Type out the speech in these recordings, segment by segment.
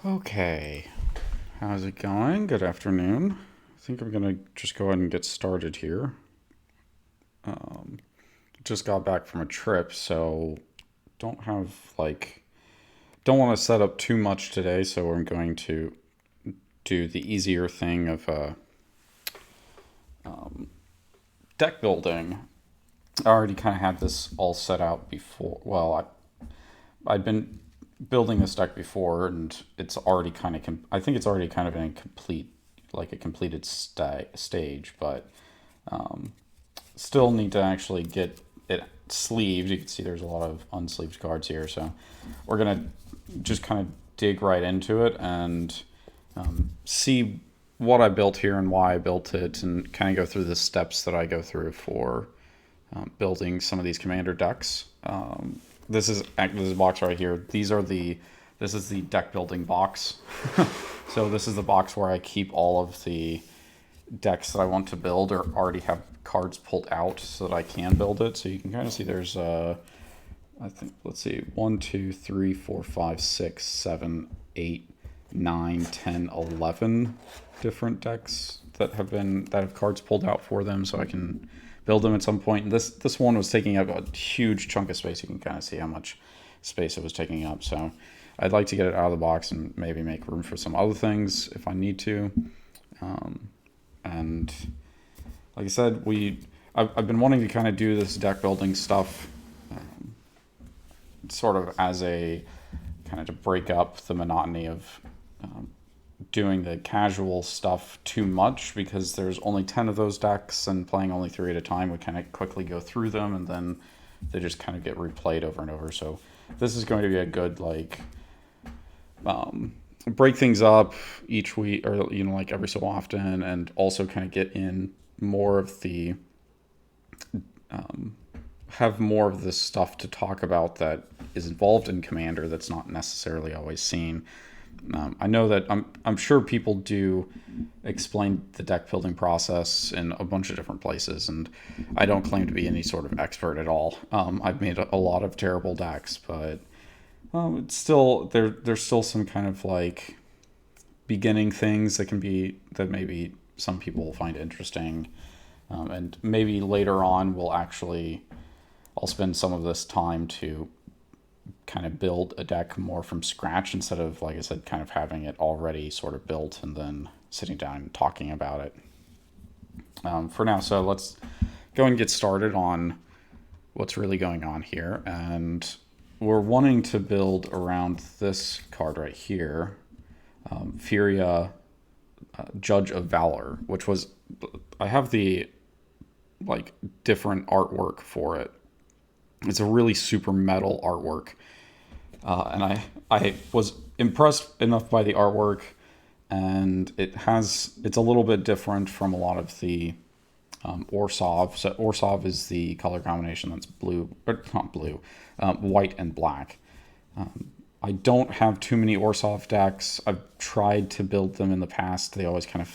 Okay, how's it going? Good afternoon. I think I'm gonna just go ahead and get started here. Just got back from a trip, so don't have don't want to set up too much today, so I'm going to do the easier thing of deck building. I already kind of had this all set out before. I'd been building this deck before, and it's already kind of. I think it's already kind of in a completed stage, but still need to actually get it sleeved. You can see there's a lot of unsleeved cards here, so we're gonna just kind of dig right into it and see what I built here and why I built it, and kind of go through the steps that I go through for building some of these commander decks. This is a box right here. This is the deck building box. So this is the box where I keep all of the decks that I want to build or already have cards pulled out so that I can build it. So you can kind of see there's I think, let's see, 1, 2, 3, 4, 5, 6, 7, 8, 9, 10, 11 different decks that have cards pulled out for them, so I can build them at some point. And this one was taking up a huge chunk of space. You can kind of see how much space it was taking up. So I'd like to get it out of the box and maybe make room for some other things if I need to. And like I said, I've been wanting to kind of do this deck building stuff sort of as a kind of to break up the monotony of doing the casual stuff too much, because there's only 10 of those decks and playing only 3 at a time would kind of quickly go through them, and then they just kind of get replayed over and over. So this is going to be a good break things up each week, or like every so often, and also kind of get in more of the have more of the stuff to talk about that is involved in Commander that's not necessarily always seen. I know that I'm sure people do explain the deck building process in a bunch of different places, and I don't claim to be any sort of expert at all. I've made a lot of terrible decks, but it's still there's still some kind of beginning things that maybe some people will find interesting, and maybe later on I'll spend some of this time to kind of build a deck more from scratch, instead of, like I said, kind of having it already sort of built and then sitting down and talking about it for now. So let's go and get started on what's really going on here. And we're wanting to build around this card right here, Firja, Judge of Valor, which was, I have the different artwork for it. It's a really super metal artwork, and I was impressed enough by the artwork, and it's a little bit different from a lot of the Orzhov. So Orzhov is the color combination that's blue, or not blue, white and black. I don't have too many Orzhov decks. I've tried to build them in the past. They always kind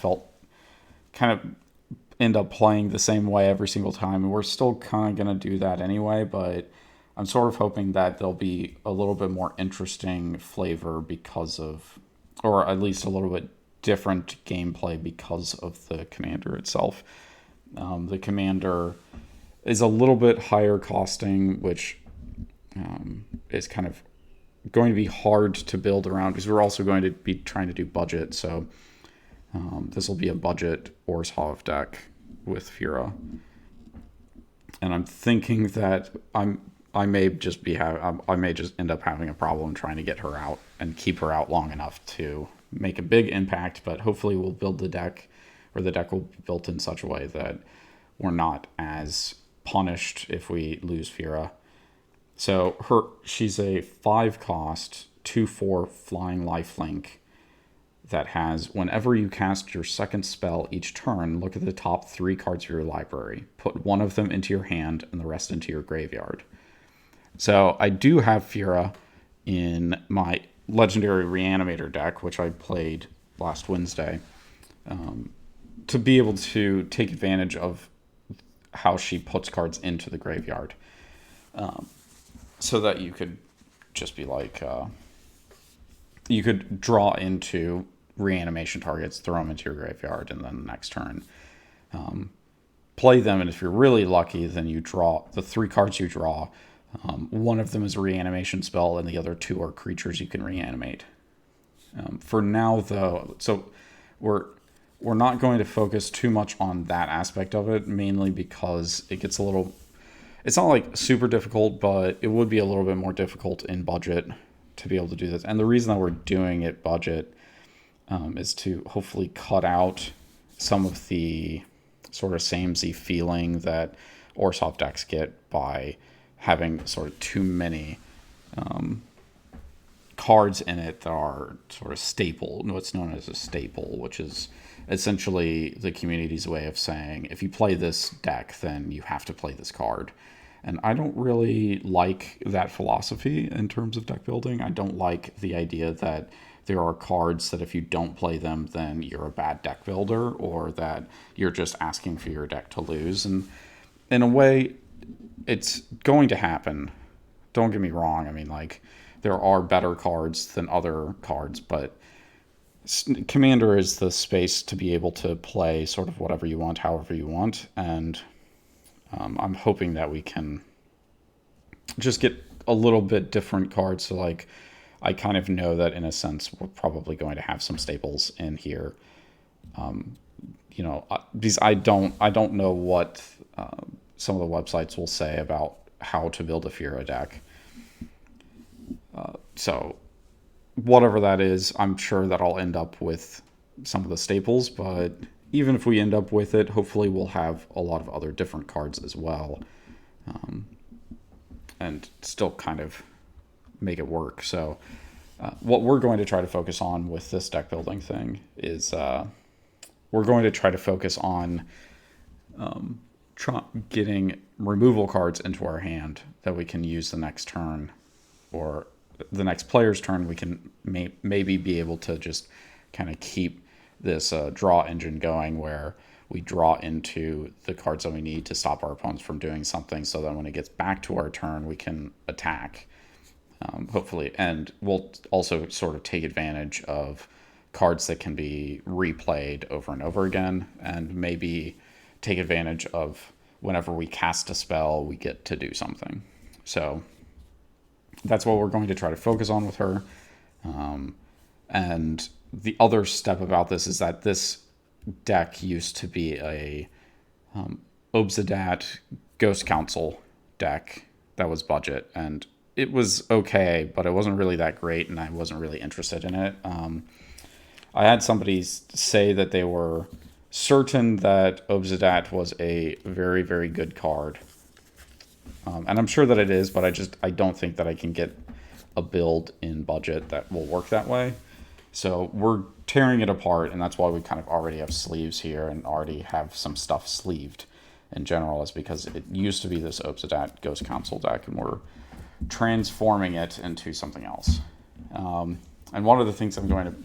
of end up playing the same way every single time, and we're still kind of going to do that anyway, but I'm sort of hoping that there'll be a little bit more interesting flavor because of, or at least a little bit different gameplay because of the commander itself. The commander is a little bit higher costing, which is kind of going to be hard to build around, because we're also going to be trying to do budget. So this will be a budget Orzhov deck with Firja, and I'm thinking that I may just end up having a problem trying to get her out and keep her out long enough to make a big impact. But hopefully we'll build the deck, or the deck will be built in such a way that we're not as punished if we lose Firja. So she's a 5-cost 2/4 flying lifelink that has, whenever you cast your second spell each turn, look at the top 3 cards of your library. Put one of them into your hand and the rest into your graveyard. So I do have Firja in my Legendary Reanimator deck, which I played last Wednesday, to be able to take advantage of how she puts cards into the graveyard, so that you could just be you could draw into reanimation targets, throw them into your graveyard, and then the next turn play them. And if you're really lucky, then you draw the 3 cards you draw. One of them is a reanimation spell, and the other 2 are creatures you can reanimate. For now, though, so we're not going to focus too much on that aspect of it, mainly because it gets a little. It's not like super difficult, but it would be a little bit more difficult in budget to be able to do this. And the reason that we're doing it budget is to hopefully cut out some of the sort of samey feeling that Orzhov decks get by having sort of too many cards in it that are sort of staple, what's known as a staple, which is essentially the community's way of saying, if you play this deck, then you have to play this card. And I don't really like that philosophy in terms of deck building. I don't like the idea that there are cards that if you don't play them, then you're a bad deck builder, or that you're just asking for your deck to lose. And in a way, it's going to happen. Don't get me wrong. I mean, like, there are better cards than other cards, but Commander is the space to be able to play sort of whatever you want, however you want. And I'm hoping that we can just get a little bit different cards. So, like, I kind of know that in a sense we're probably going to have some staples in here. Because I don't know what some of the websites will say about how to build a Firja deck. So whatever that is, I'm sure that I'll end up with some of the staples, but even if we end up with it, hopefully we'll have a lot of other different cards as well, and still kind of make it work. So what we're going to try to focus on with this deck building thing is we're going to try to focus on getting removal cards into our hand that we can use the next turn, or the next player's turn. We can maybe be able to just kind of keep this draw engine going, where we draw into the cards that we need to stop our opponents from doing something, so that when it gets back to our turn, we can attack, hopefully. And we'll also sort of take advantage of cards that can be replayed over and over again, and maybe take advantage of whenever we cast a spell, we get to do something. So that's what we're going to try to focus on with her. And the other step about this is that this deck used to be a Obzedat Ghost Council deck that was budget, and it was okay, but it wasn't really that great, and I wasn't really interested in it. I had somebody say that they were certain that Obzedat was a very, very good card. And I'm sure that it is, but I don't think that I can get a build in budget that will work that way. So we're tearing it apart, and that's why we kind of already have sleeves here and already have some stuff sleeved in general, is because it used to be this Obzedat Ghost Council deck, and we're transforming it into something else. And one of the things I'm going to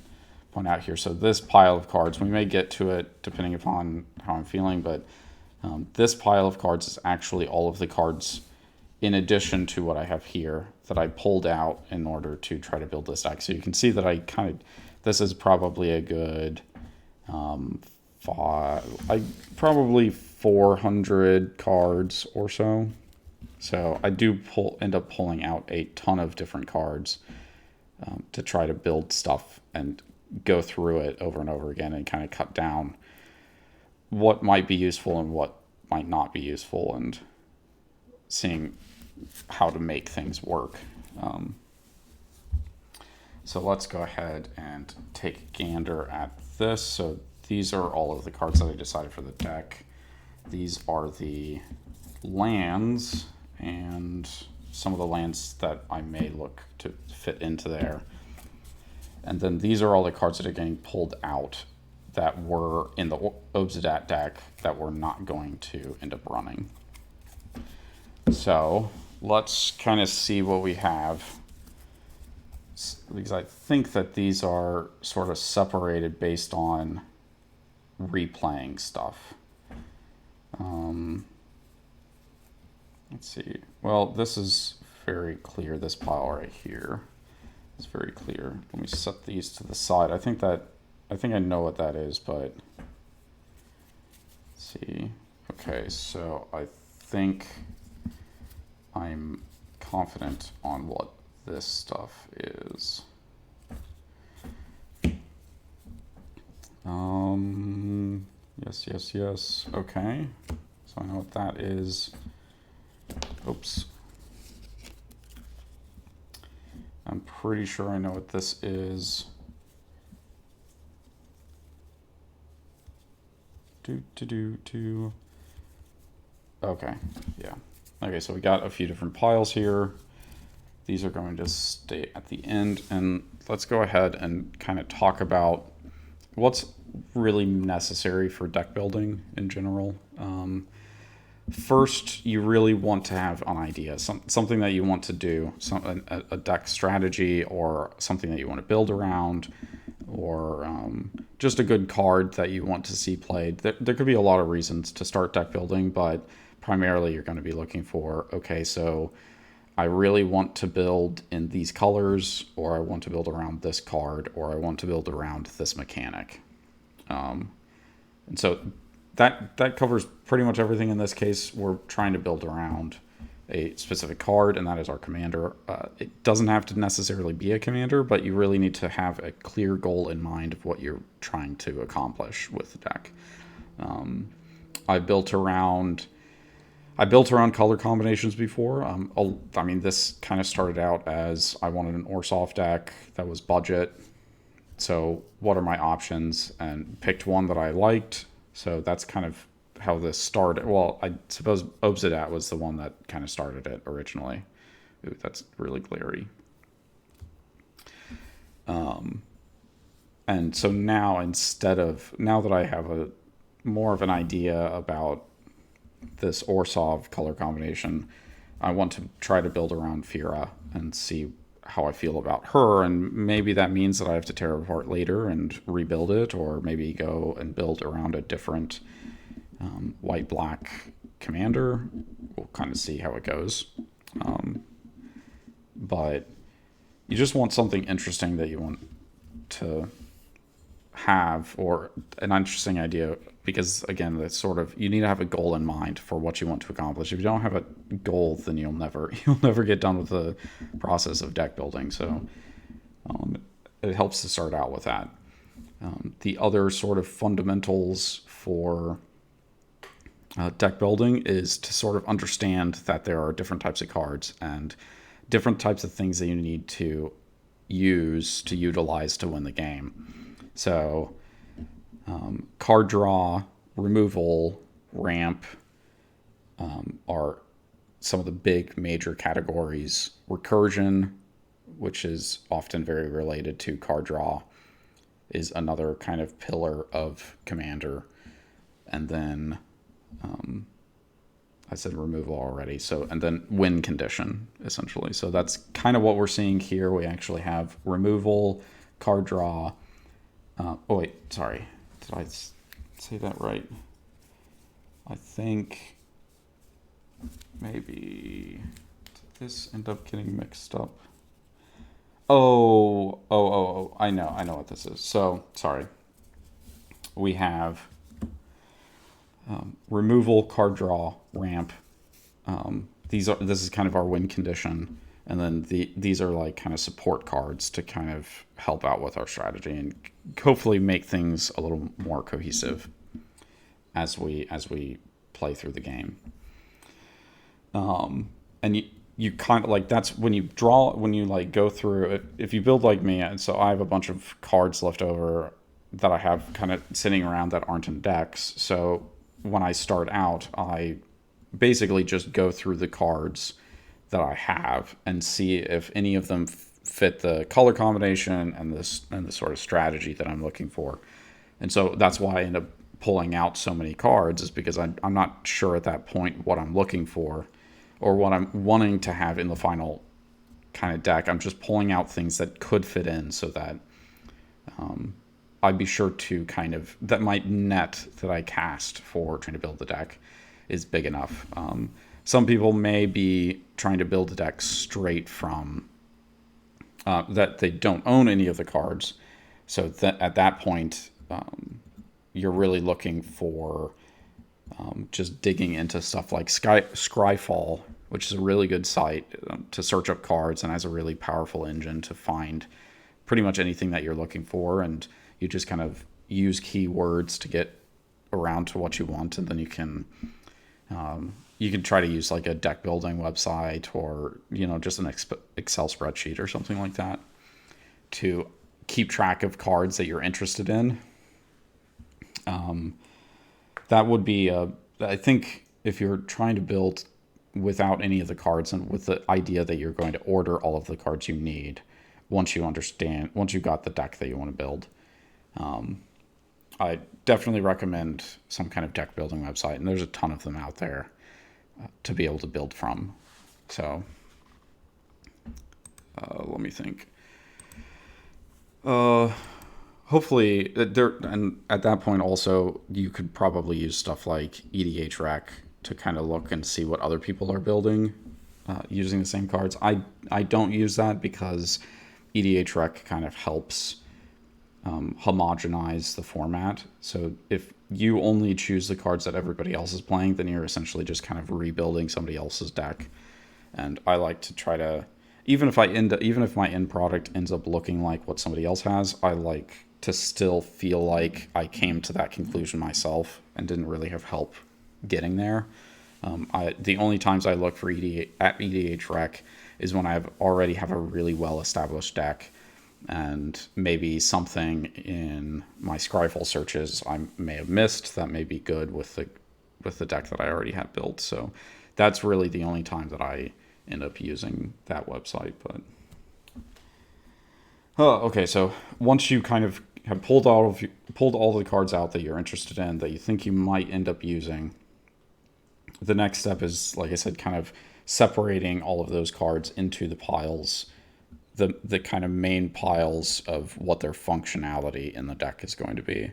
point out here, so this pile of cards, we may get to it depending upon how I'm feeling, but this pile of cards is actually all of the cards in addition to what I have here that I pulled out in order to try to build this deck. So you can see that this is probably a good probably 400 cards or so. So I do end up pulling out a ton of different cards to try to build stuff and go through it over and over again and kind of cut down what might be useful and what might not be useful, and seeing how to make things work. So let's go ahead and take a gander at this. So these are all of the cards that I decided for the deck. These are the lands, and some of the lands that I may look to fit into there. And then these are all the cards that are getting pulled out that were in the Obzedat deck that we're not going to end up running. So let's kind of see what we have, because I think that these are sort of separated based on replaying stuff. Let's see. Well, this is very clear, this pile right here. It's very clear. Let me set these to the side. I think I know what that is, but let's see. Okay, so I think I'm confident on what this stuff is. Yes. Okay, so I know what that is. Oops. I'm pretty sure I know what this is. Okay, yeah. Okay, so we got a few different piles here. These are going to stay at the end, and let's go ahead and kind of talk about what's really necessary for deck building in general. First, you really want to have an idea, something that you want to do, a deck strategy, or something that you want to build around, or just a good card that you want to see played. There could be a lot of reasons to start deck building, but primarily you're going to be looking for, okay, so I really want to build in these colors, or I want to build around this card, or I want to build around this mechanic. And so that covers pretty much everything in this case. We're trying to build around a specific card, and that is our commander. It doesn't have to necessarily be a commander, but you really need to have a clear goal in mind of what you're trying to accomplish with the deck. I built around color combinations before. I mean, this kind of started out as I wanted an Orzhov deck that was budget. So what are my options? And picked one that I liked. So that's kind of how this started. Well, I suppose Obsidat was the one that kind of started it originally. Ooh, that's really glary. And so now now that I have more of an idea about this Orzhov color combination, I want to try to build around Firja and see how I feel about her, and maybe that means that I have to tear it apart later and rebuild it, or maybe go and build around a different white-black commander. We'll kind of see how it goes. But you just want something interesting that you want to have, or an interesting idea, because again, that's sort of, you need to have a goal in mind for what you want to accomplish. If you don't have a goal, then you'll never get done with the process of deck building. So it helps to start out with that. The other sort of fundamentals for deck building is to sort of understand that there are different types of cards and different types of things that you need to utilize to win the game. So card draw, removal, ramp are some of the big major categories. Recursion, which is often very related to card draw, is another kind of pillar of commander. And then I said removal already. So, and then win condition, essentially. So that's kind of what we're seeing here. We actually have removal, card draw. Oh wait, sorry. Did I say that right? I think maybe did this end up getting mixed up? Oh, I know what this is. So, sorry. We have removal, card draw, ramp. This is kind of our win condition. And then these are like kind of support cards to kind of help out with our strategy and hopefully make things a little more cohesive as we play through the game. And you kind of like, that's when you like go through it. If you build like me, and so I have a bunch of cards left over that I have kind of sitting around that aren't in decks. So when I start out, I basically just go through the cards that I have and see if any of them fit the color combination and the sort of strategy that I'm looking for. And so that's why I end up pulling out so many cards, is because I'm not sure at that point what I'm looking for or what I'm wanting to have in the final kind of deck. I'm just pulling out things that could fit in so that I'd be sure to kind of, that my net that I cast for trying to build the deck is big enough. Some people may be trying to build a deck straight from that they don't own any of the cards. So that at that point, you're really looking for just digging into stuff like Scryfall, which is a really good site to search up cards and has a really powerful engine to find pretty much anything that you're looking for. And you just kind of use keywords to get around to what you want, and then you can try to use like a deck building website or just an Excel spreadsheet or something like that to keep track of cards that you're interested in. That would be I think if you're trying to build without any of the cards and with the idea that you're going to order all of the cards you need once you got the deck that you want to build. I definitely recommend some kind of deck building website, and there's a ton of them out there to be able to build from. So let me think. Hopefully and at that point also you could probably use stuff like EDHREC to kind of look and see what other people are building using the same cards. I don't use that because EDHREC kind of helps homogenize the format. So if you only choose the cards that everybody else is playing, then you're essentially just kind of rebuilding somebody else's deck. And I like to try to, even if my end product ends up looking like what somebody else has, I like to still feel like I came to that conclusion myself and didn't really have help getting there. The only times I look for EDHREC is when I already have a really well-established deck, and maybe something in my Scryfall searches I may have missed that may be good with the deck that I already have built. So that's really the only time that I end up using that website. But okay, so once you kind of have pulled all the cards out that you're interested in that you think you might end up using, the next step is, like I said, kind of separating all of those cards into the piles, the kind of main piles of what their functionality in the deck is going to be.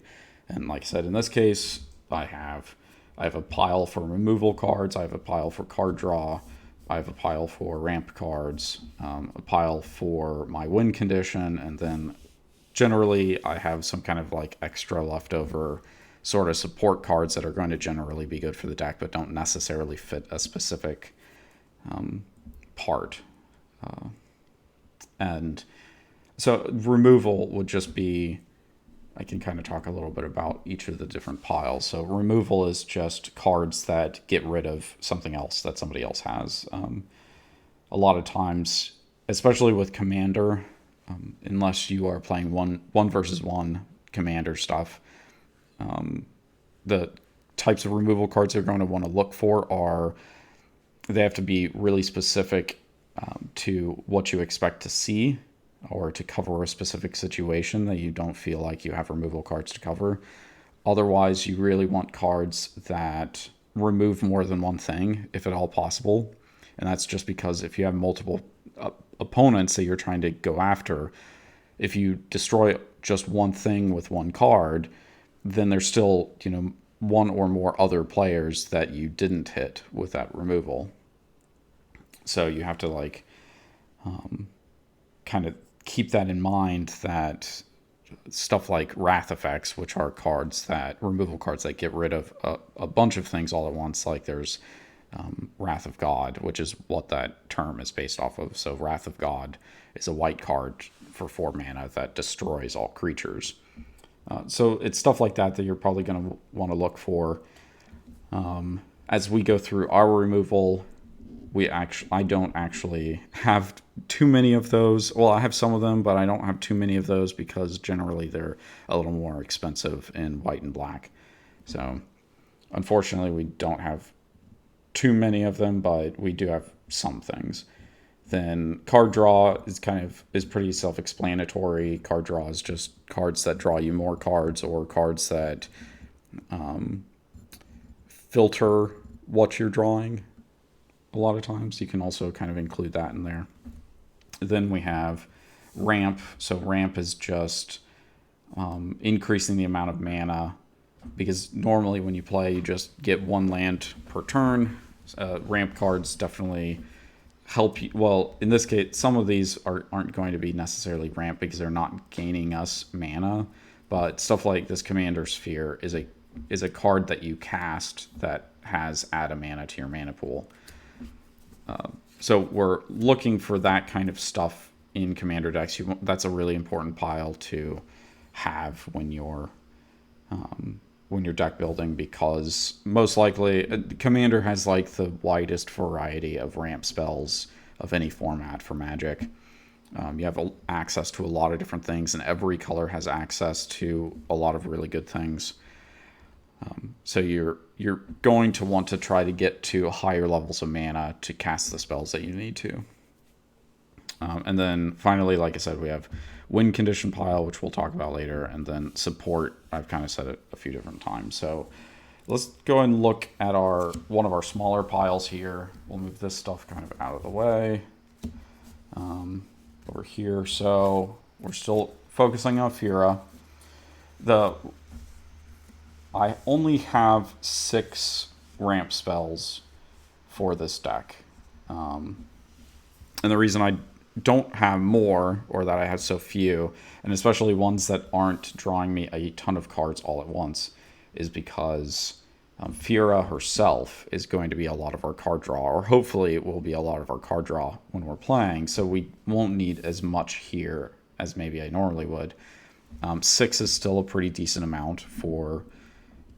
And like I said, in this case, I have a pile for removal cards, I have a pile for card draw, I have a pile for ramp cards, a pile for my win condition, and then generally I have some kind of like extra leftover sort of support cards that are going to generally be good for the deck but don't necessarily fit a specific part. And so removal would just be, I can kind of talk a little bit about each of the different piles. So removal is just cards that get rid of something else that somebody else has. A lot of times, especially with Commander, unless you are playing one versus one Commander stuff, the types of removal cards you're going to want to look for are, they have to be really specific to what you expect to see or to cover a specific situation that you don't feel like you have removal cards to cover. Otherwise, you really want cards that remove more than one thing, if at all possible. And that's just because if you have multiple opponents that you're trying to go after, if you destroy just one thing with one card, then there's still, one or more other players that you didn't hit with that removal. So you have to kind of keep that in mind, that stuff like Wrath effects, which are removal cards that get rid of a bunch of things all at once, like there's Wrath of God, which is what that term is based off of. So Wrath of God is a white card for 4 mana that destroys all creatures. So it's stuff like that you're probably going to want to look for. As we go through our removal, I don't actually have too many of those. Well, I have some of them, but I don't have too many of those because generally they're a little more expensive in white and black. So unfortunately, we don't have too many of them, but we do have some things. Then card draw is pretty self-explanatory. Card draw is just cards that draw you more cards, or cards that filter what you're drawing. A lot of times you can also kind of include that in there. Then we have ramp. So ramp is just increasing the amount of mana, because normally when you play, you just get 1 land per turn. Ramp cards definitely help you. Well, in this case, some of these aren't going to be necessarily ramp because they're not gaining us mana, but stuff like this Commander Sphere is a card that you cast that has add a mana to your mana pool. So we're looking for that kind of stuff in Commander decks. That's a really important pile to have when you're deck building, because most likely Commander has like the widest variety of ramp spells of any format for Magic. You have access to a lot of different things, and every color has access to a lot of really good things. So you're going to want to try to get to higher levels of mana to cast the spells that you need to. And then finally, like I said, we have win condition pile, which we'll talk about later, and then support. I've kind of said it a few different times. So let's go and look at one of our smaller piles here. We'll move this stuff kind of out of the way. Over here. So we're still focusing on Firja. I only have 6 ramp spells for this deck. And the reason I don't have more, or that I have so few, and especially ones that aren't drawing me a ton of cards all at once, is because Firja herself is going to be a lot of our card draw, or hopefully it will be a lot of our card draw when we're playing, so we won't need as much here as maybe I normally would. 6 is still a pretty decent amount for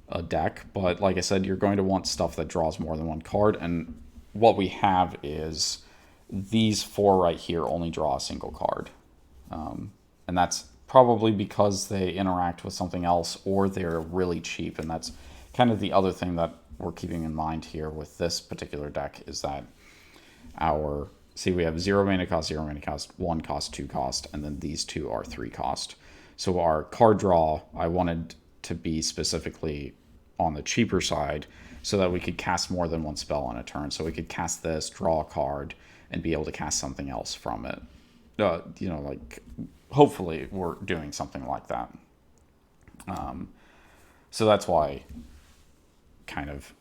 a deck, but like I said, you're going to want stuff that draws more than one card, and what we have is these 4 right here only draw a single card. And that's probably because they interact with something else, or they're really cheap, and that's kind of the other thing that we're keeping in mind here with this particular deck, is that we have 0 mana cost, 1 cost, 2 cost, and then these 2 are 3 cost. So our card draw, I wanted to be specifically on the cheaper side so that we could cast more than one spell on a turn. So we could cast this, draw a card, and be able to cast something else from it. Like hopefully we're doing something like that. So that's why kind of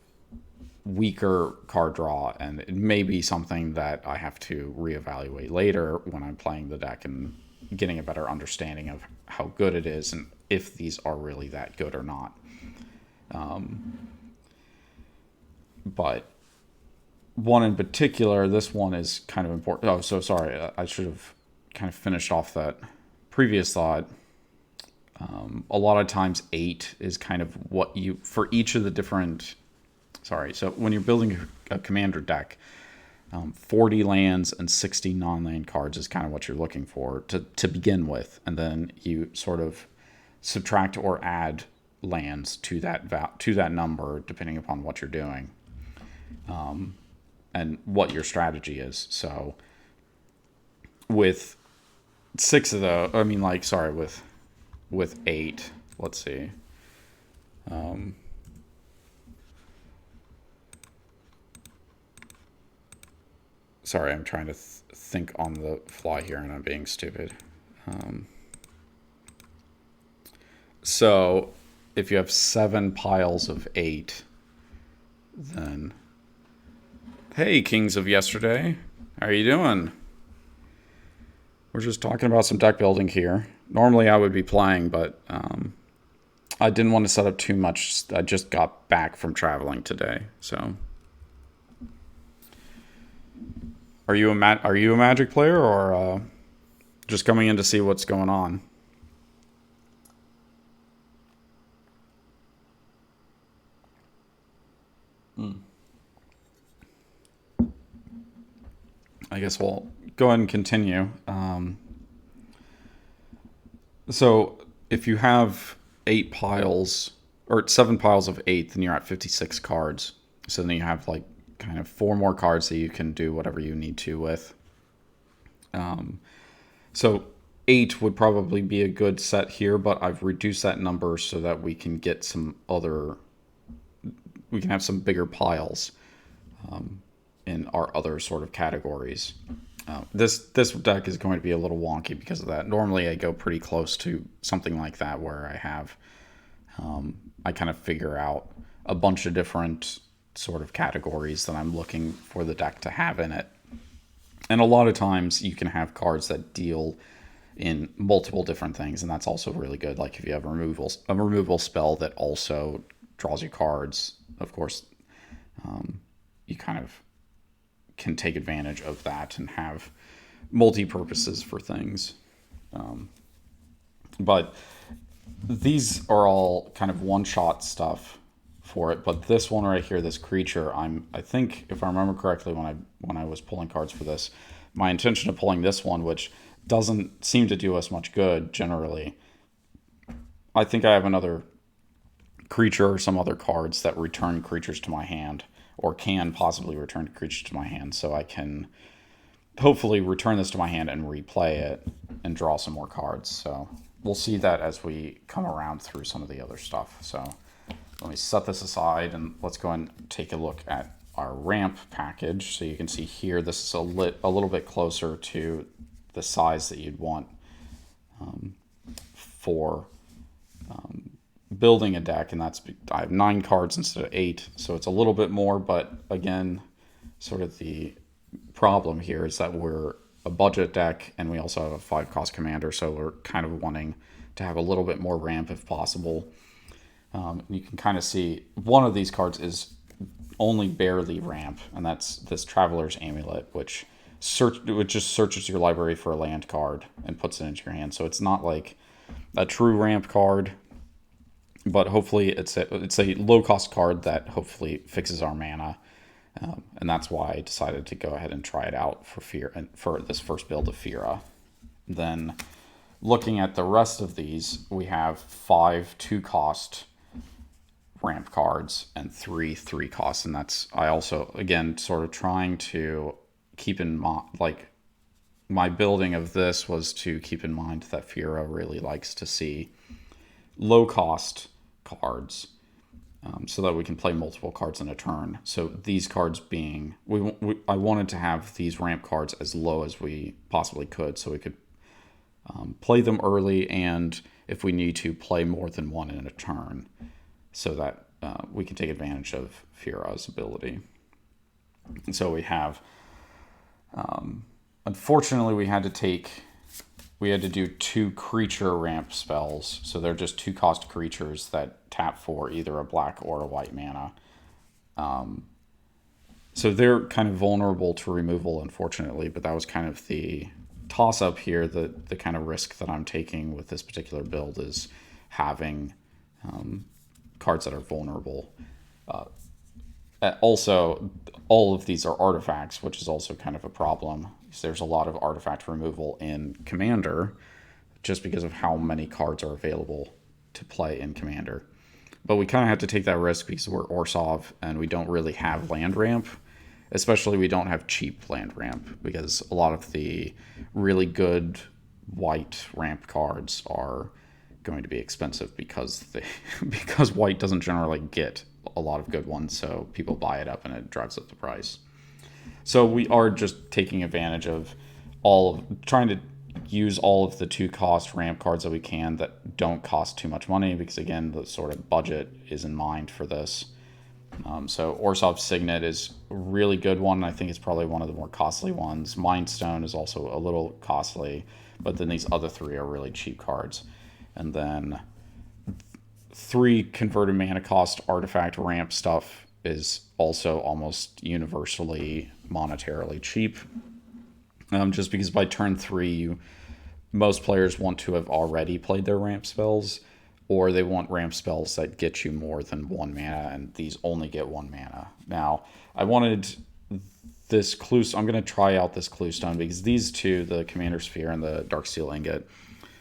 weaker card draw, and it may be something that I have to reevaluate later when I'm playing the deck and getting a better understanding of how good it is and if these are really that good or not. But one in particular, this one is kind of important. Oh, so sorry. I should have kind of finished off that previous thought. A lot of times 8 is kind of what you, for each of the different, so when you're building a commander deck, 40 lands and 60 non-land cards is kind of what you're looking for to begin with. And then you sort of subtract or add lands to that number depending upon what you're doing. And what your strategy is. So with 6 of those, with 8, let's see. Sorry, I'm trying to think on the fly here and I'm being stupid. So if you have 7 piles of 8, then... Hey, Kings of Yesterday. How are you doing? We're just talking about some deck building here. Normally I would be playing, but I didn't want to set up too much. I just got back from traveling today, so... Are you a Magic player, or just coming in to see what's going on? I guess we'll go ahead and continue. So if you have 8 piles, or 7 piles of 8, then you're at 56 cards. So then you have like kind of 4 more cards that you can do whatever you need to with. So 8 would probably be a good set here, but I've reduced that number so that we can get we can have some bigger piles in our other sort of categories. This deck is going to be a little wonky because of that. Normally I go pretty close to something like that where I have, I kind of figure out a bunch of different sort of categories that I'm looking for the deck to have in it. And a lot of times you can have cards that deal in multiple different things, and that's also really good. Like if you have a removal spell that also draws you cards, of course, you kind of can take advantage of that and have multi-purposes for things. But these are all kind of one-shot stuff for it. But this one right here, this creature, I think if I remember correctly, when I was pulling cards for this, my intention of pulling this one, which doesn't seem to do us much good generally. I think I have another creature or some other cards that return creatures to my hand, or can possibly return creatures to my hand, so I can hopefully return this to my hand and replay it and draw some more cards. So we'll see that as we come around through some of the other stuff. So let me set this aside and let's go and take a look at our ramp package. So you can see here, this is a little bit closer to the size that you'd want for building a deck, and I have 9 cards instead of 8, so it's a little bit more. But again, sort of the problem here is that we're a budget deck and we also have a 5-cost commander, so we're kind of wanting to have a little bit more ramp if possible. You can kind of see one of these cards is only barely ramp, and that's this Traveler's Amulet, which just searches your library for a land card and puts it into your hand. So it's not like a true ramp card, but hopefully it's a low cost card that hopefully fixes our mana, and that's why I decided to go ahead and try it out for this first build of Firja. Then looking at the rest of these, we have 5 2-cost ramp cards and 3 3-costs, and that's I also again sort of trying to keep in mind, like my building of this was to keep in mind that Firja really likes to see low cost cards, so that we can play multiple cards in a turn. So these cards being, I wanted to have these ramp cards as low as we possibly could, so we could play them early, and if we need to, play more than one in a turn, so that we can take advantage of Firja's ability. And so we have, unfortunately, we had to do 2 creature ramp spells. So they're just 2-cost creatures that tap for either a black or a white mana. So they're kind of vulnerable to removal, unfortunately, but that was kind of the toss-up here. The kind of risk that I'm taking with this particular build is having cards that are vulnerable. Also, all of these are artifacts, which is also kind of a problem. There's a lot of artifact removal in Commander just because of how many cards are available to play in Commander. But we kind of had to take that risk because we're Orzhov and we don't really have land ramp. Especially we don't have cheap land ramp, because a lot of the really good white ramp cards are going to be expensive because because white doesn't generally get a lot of good ones, so people buy it up and it drives up the price. So we are just taking advantage of trying to use all of the 2-cost ramp cards that we can that don't cost too much money, because again, the sort of budget is in mind for this. So Orzhov Signet is a really good one. I think it's probably one of the more costly ones. Mind Stone is also a little costly, but then these other 3 are really cheap cards. And then 3 converted mana cost artifact ramp stuff is also almost universally monetarily cheap. Just because by turn 3, most players want to have already played their ramp spells, or they want ramp spells that get you more than 1 mana, and these only get 1 mana. Now, I wanted this clue. I'm going to try out this clue stone because these 2, the Commander Sphere and the Darksteel Ingot,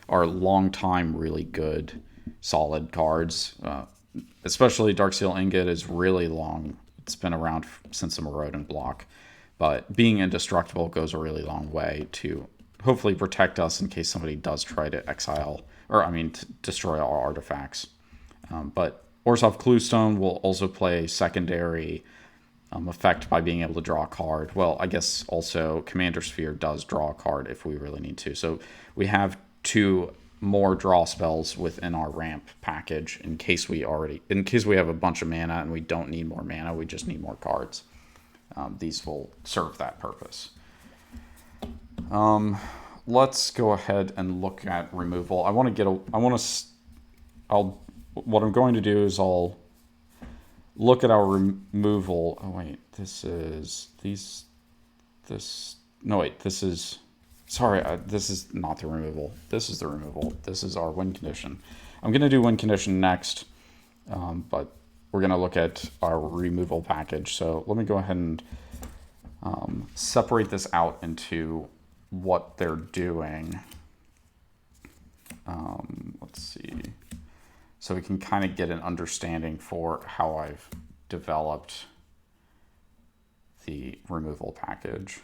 are long time really good, solid cards. Especially Darksteel Ingot is really long. It's been around since the Marauding block, but being indestructible goes a really long way to hopefully protect us in case somebody does try to to destroy our artifacts. But Orzhov Cluestone will also play a secondary effect by being able to draw a card. Well, I guess also Commander Sphere does draw a card if we really need to. So we have 2 more draw spells within our ramp package in case we have a bunch of mana and we don't need more mana, we just need more cards. These will serve that purpose. Let's go ahead and look at removal. What I'm going to do is I'll look at our removal. Oh wait, this is this is not the removal. This is the removal. This is our win condition. I'm going to do win condition next, but we're going to look at our removal package. So let me go ahead and separate this out into what they're doing. Let's see. So we can kind of get an understanding for how I've developed the removal package.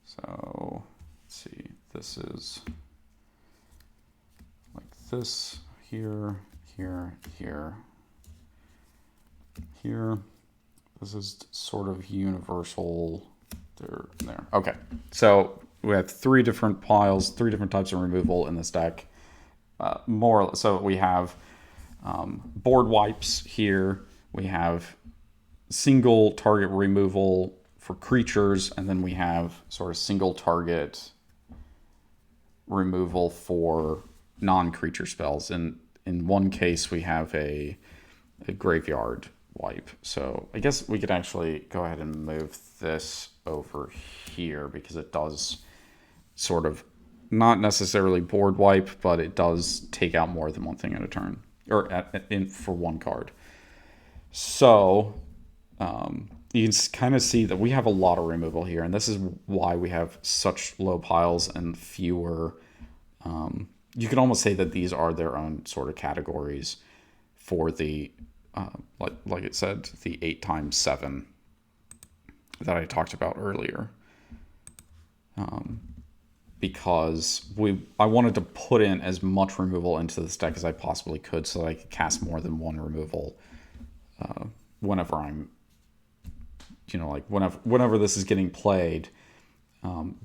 So let's see, this is like this here, here, here, here. This is sort of universal there. Okay, so we have 3 different piles, 3 different types of removal in this deck. So we have board wipes here. We have single target removal for creatures, and then we have sort of single target removal for non-creature spells. And in one case, we have a graveyard wipe. So I guess we could actually go ahead and move this over here because it does sort of not necessarily board wipe, but it does take out more than one thing at a turn, or for one card. So you can kind of see that we have a lot of removal here, and this is why we have such low piles and fewer. You could almost say that these are their own sort of categories for the, like it said, the 8x7 that I talked about earlier. Because I wanted to put in as much removal into this deck as I possibly could so that I could cast more than one removal whenever I'm, whenever this is getting played,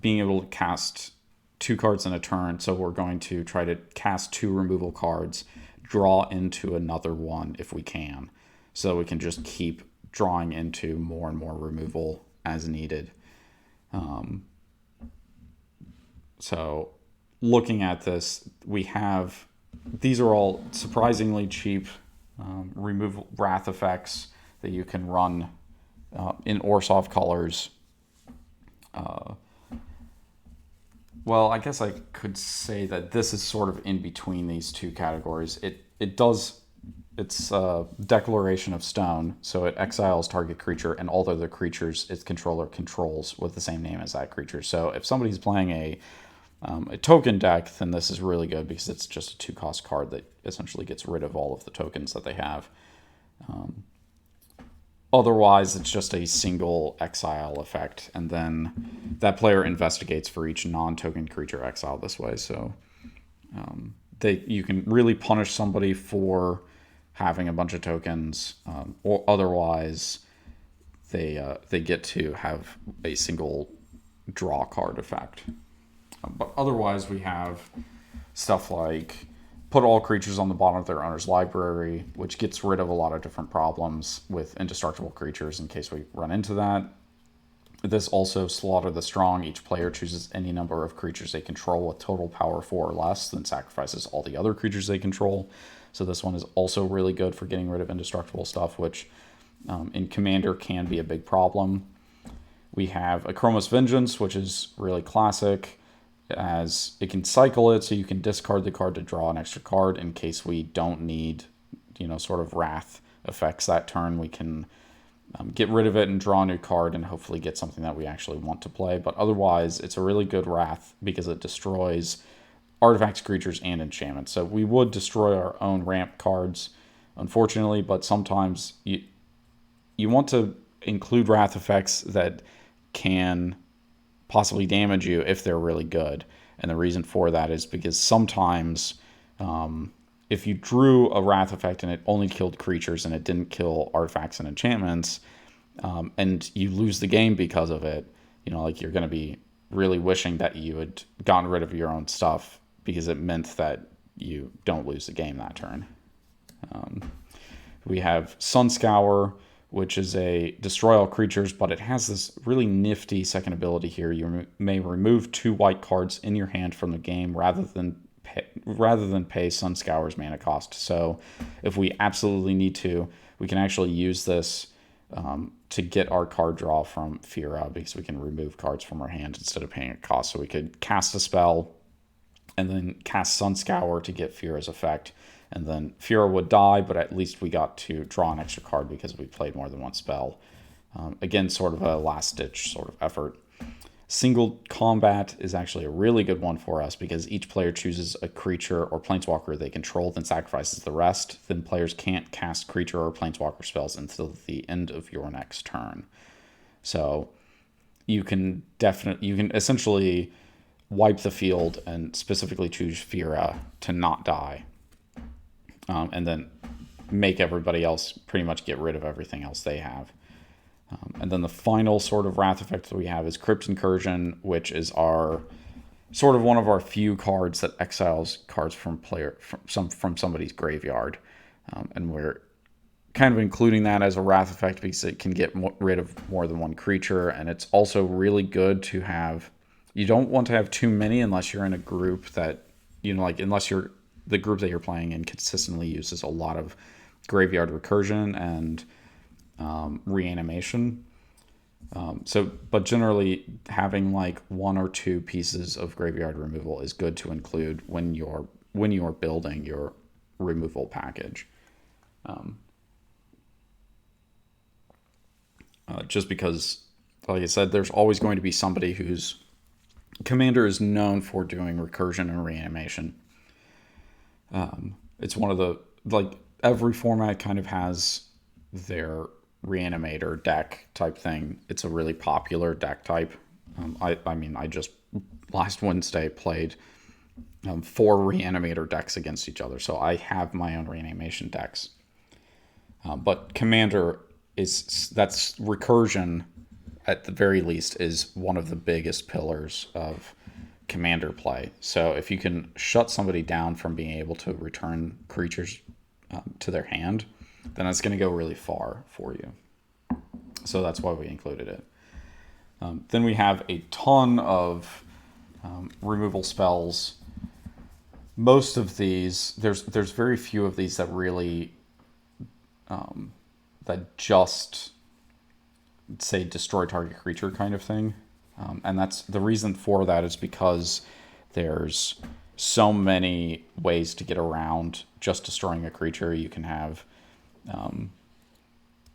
being able to cast 2 cards in a turn. So we're going to try to cast 2 removal cards, draw into another one if we can, so we can just keep drawing into more and more removal as needed. So looking at this, these are all surprisingly cheap removal wrath effects that you can run in Orzhov colors. Well, I guess I could say that this is sort of in between these 2 categories. It's Declaration of Stone, so it exiles target creature and all other creatures its controller controls with the same name as that creature. So if somebody's playing a token deck, then this is really good because it's just a 2-cost card that essentially gets rid of all of the tokens that they have. Otherwise, it's just a single exile effect, and then that player investigates for each non-token creature exiled this way. So you can really punish somebody for having a bunch of tokens, or otherwise they get to have a single draw card effect. But otherwise, we have stuff like put all creatures on the bottom of their owner's library, which gets rid of a lot of different problems with indestructible creatures in case we run into that. This also Slaughter the Strong. Each player chooses any number of creatures they control with total power 4 or less, then sacrifices all the other creatures they control. So this one is also really good for getting rid of indestructible stuff, which in Commander can be a big problem. We have Achroma's Vengeance, which is really classic, as it can cycle it, so you can discard the card to draw an extra card in case we don't need, sort of wrath effects that turn. We can get rid of it and draw a new card and hopefully get something that we actually want to play. But otherwise, it's a really good wrath because it destroys artifacts, creatures, and enchantments. So we would destroy our own ramp cards, unfortunately, but sometimes you want to include wrath effects that can possibly damage you if they're really good. And the reason for that is because sometimes if you drew a wrath effect and it only killed creatures and it didn't kill artifacts and enchantments, and you lose the game because of it, you're going to be really wishing that you had gotten rid of your own stuff because it meant that you don't lose the game that turn. We have Sunscour, which is a destroy all creatures, but it has this really nifty second ability here. You may remove 2 white cards in your hand from the game rather than pay Sunscour's mana cost. So if we absolutely need to, we can actually use this to get our card draw from Firja, because we can remove cards from our hand instead of paying a cost. So we could cast a spell and then cast Sunscour to get Firja's effect, and then Firja would die, but at least we got to draw an extra card because we played more than one spell. Again, sort of a last-ditch sort of effort. Single combat is actually a really good one for us because each player chooses a creature or planeswalker they control, then sacrifices the rest. Then players can't cast creature or planeswalker spells until the end of your next turn. So you can essentially wipe the field and specifically choose Firja to not die, and then make everybody else pretty much get rid of everything else they have. And then the final sort of wrath effect that we have is Crypt Incursion, which is our sort of one of our few cards that exiles cards from somebody's graveyard, and we're kind of including that as a wrath effect because it can get rid of more than one creature, and it's also really good to have. You don't want to have too many unless you're in a group that, unless the group that you're playing in consistently uses a lot of graveyard recursion and reanimation. But generally having like 1 or 2 pieces of graveyard removal is good to include when you're building your removal package. Just because, like I said, there's always going to be somebody whose commander is known for doing recursion and reanimation. It's one of the, every format kind of has their reanimator deck type thing. It's a really popular deck type. I just last Wednesday played 4 reanimator decks against each other, so I have my own reanimation decks. But commander that's recursion, at the very least, is one of the biggest pillars of commander play. So if you can shut somebody down from being able to return creatures to their hand, then it's going to go really far for you. So that's why we included it. Then we have a ton of removal spells. Most of these, there's very few of these that really that just say destroy target creature kind of thing. And that's the reason for that is because there's so many ways to get around just destroying a creature. You can have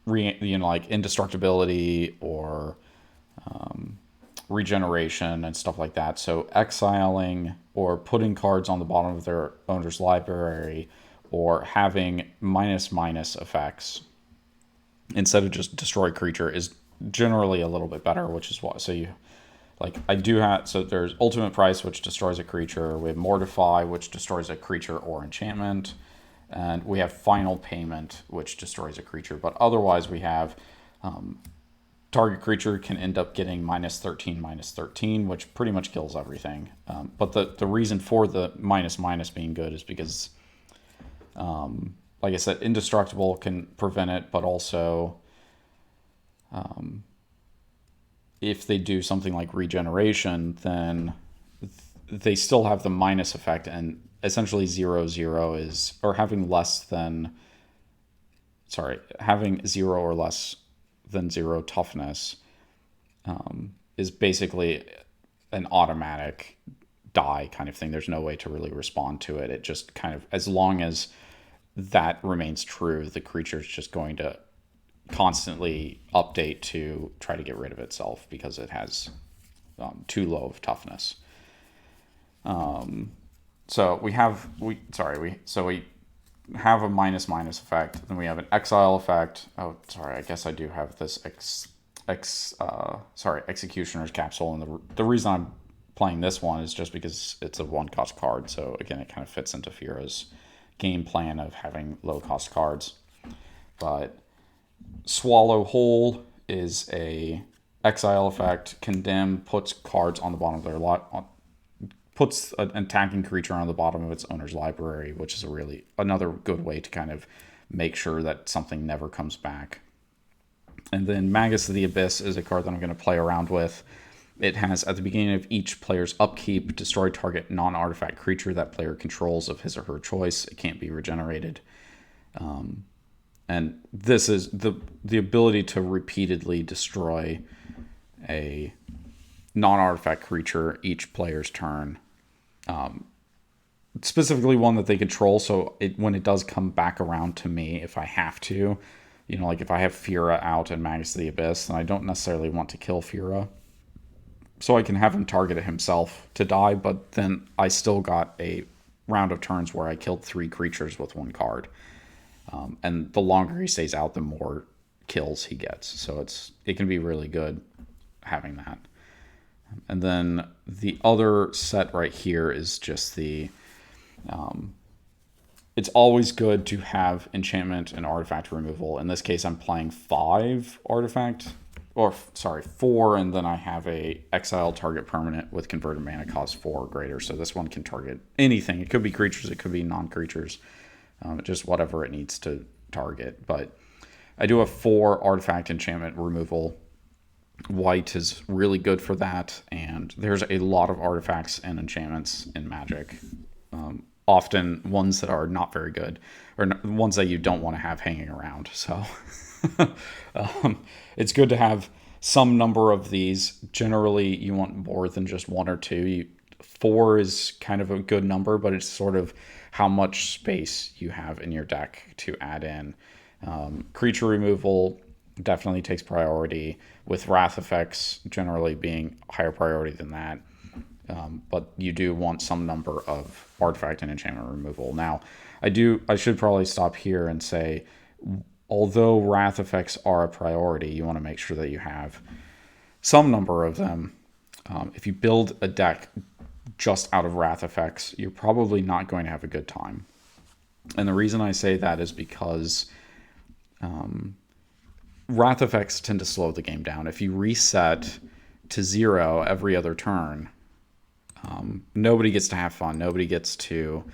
indestructibility or regeneration and stuff like that. So exiling or putting cards on the bottom of their owner's library or having minus effects instead of just destroy creature is generally a little bit better, which is what. So there's Ultimate Price, which destroys a creature. We have Mortify, which destroys a creature or enchantment. And we have Final Payment, which destroys a creature. But otherwise, we have target creature can end up getting -13, which pretty much kills everything. But the reason for the minus being good is because, like I said, Indestructible can prevent it, but also if they do something like regeneration, then they still have the minus effect, and essentially 0/0 is, or having 0 or less than 0 toughness is basically an automatic die kind of thing. There's no way to really respond to it. It just kind of, as long as that remains true, the creature's just going to constantly update to try to get rid of itself because it has too low of toughness. So we have a minus effect. Then we have an exile effect. Oh, sorry, I guess I do have this Executioner's Capsule, and the reason I'm playing this one is just because it's a 1-cost card. So again, it kind of fits into Firja's game plan of having low-cost cards. But Swallow Whole is a exile effect. Condemn puts cards on the bottom of their puts an attacking creature on the bottom of its owner's library, which is another good way to kind of make sure that something never comes back. And then Magus of the Abyss is a card that I'm going to play around with. It has, at the beginning of each player's upkeep, destroy target non-artifact creature that player controls of his or her choice. It can't be regenerated. And this is the ability to repeatedly destroy a non-artifact creature each player's turn. Specifically one that they control, so when it does come back around to me, if I have to, like if I have Firja out in Magus of the Abyss, and I don't necessarily want to kill Firja, so I can have him target it himself to die, but then I still got a round of turns where I killed 3 creatures with 1 card. And the longer he stays out, the more kills he gets. So it can be really good having that. And then the other set right here is just it's always good to have enchantment and artifact removal. In this case, I'm playing 4, and then I have a exile target permanent with converted mana cost 4 or greater. So this one can target anything. It could be creatures, it could be non-creatures, just whatever it needs to target. But I do have 4 artifact enchantment removal. White is really good for that, and there's a lot of artifacts and enchantments in Magic. Often ones that are not very good, or ones that you don't want to have hanging around. So it's good to have some number of these. Generally, you want more than just 1 or 2. 4 is kind of a good number, but it's sort of how much space you have in your deck to add in. Creature removal definitely takes priority, with wrath effects generally being higher priority than that. But you do want some number of artifact and enchantment removal. Now, I should probably stop here and say, although wrath effects are a priority, you want to make sure that you have some number of them. If you build a deck just out of wrath effects, you're probably not going to have a good time. And the reason I say that is because wrath effects tend to slow the game down. If you reset to 0 every other turn, nobody gets to have fun. Nobody gets to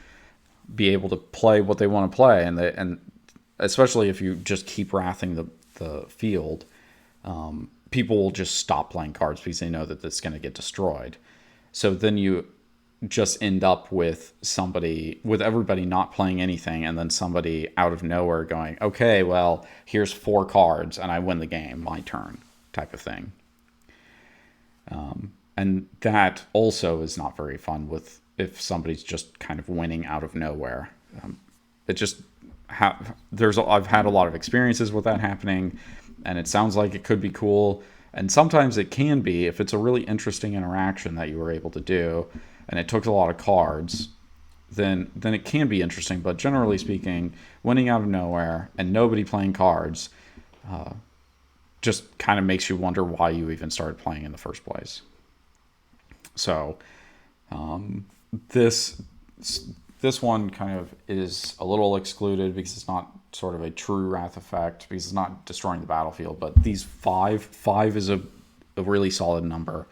be able to play what they want to play, and especially if you just keep wrathing the field, people will just stop playing cards because they know that it's going to get destroyed. So then you just end up with everybody not playing anything, and then somebody out of nowhere going, okay, well, here's 4 cards and I win the game, my turn, type of thing. And that also is not very fun if somebody's just kind of winning out of nowhere. I've had a lot of experiences with that happening, and it sounds like it could be cool. And sometimes it can be if it's a really interesting interaction that you were able to do, and it took a lot of cards, then it can be interesting. But generally speaking, winning out of nowhere and nobody playing cards just kind of makes you wonder why you even started playing in the first place. So this one kind of is a little excluded because it's not sort of a true wrath effect, because it's not destroying the battlefield. But these 5 is a really solid number.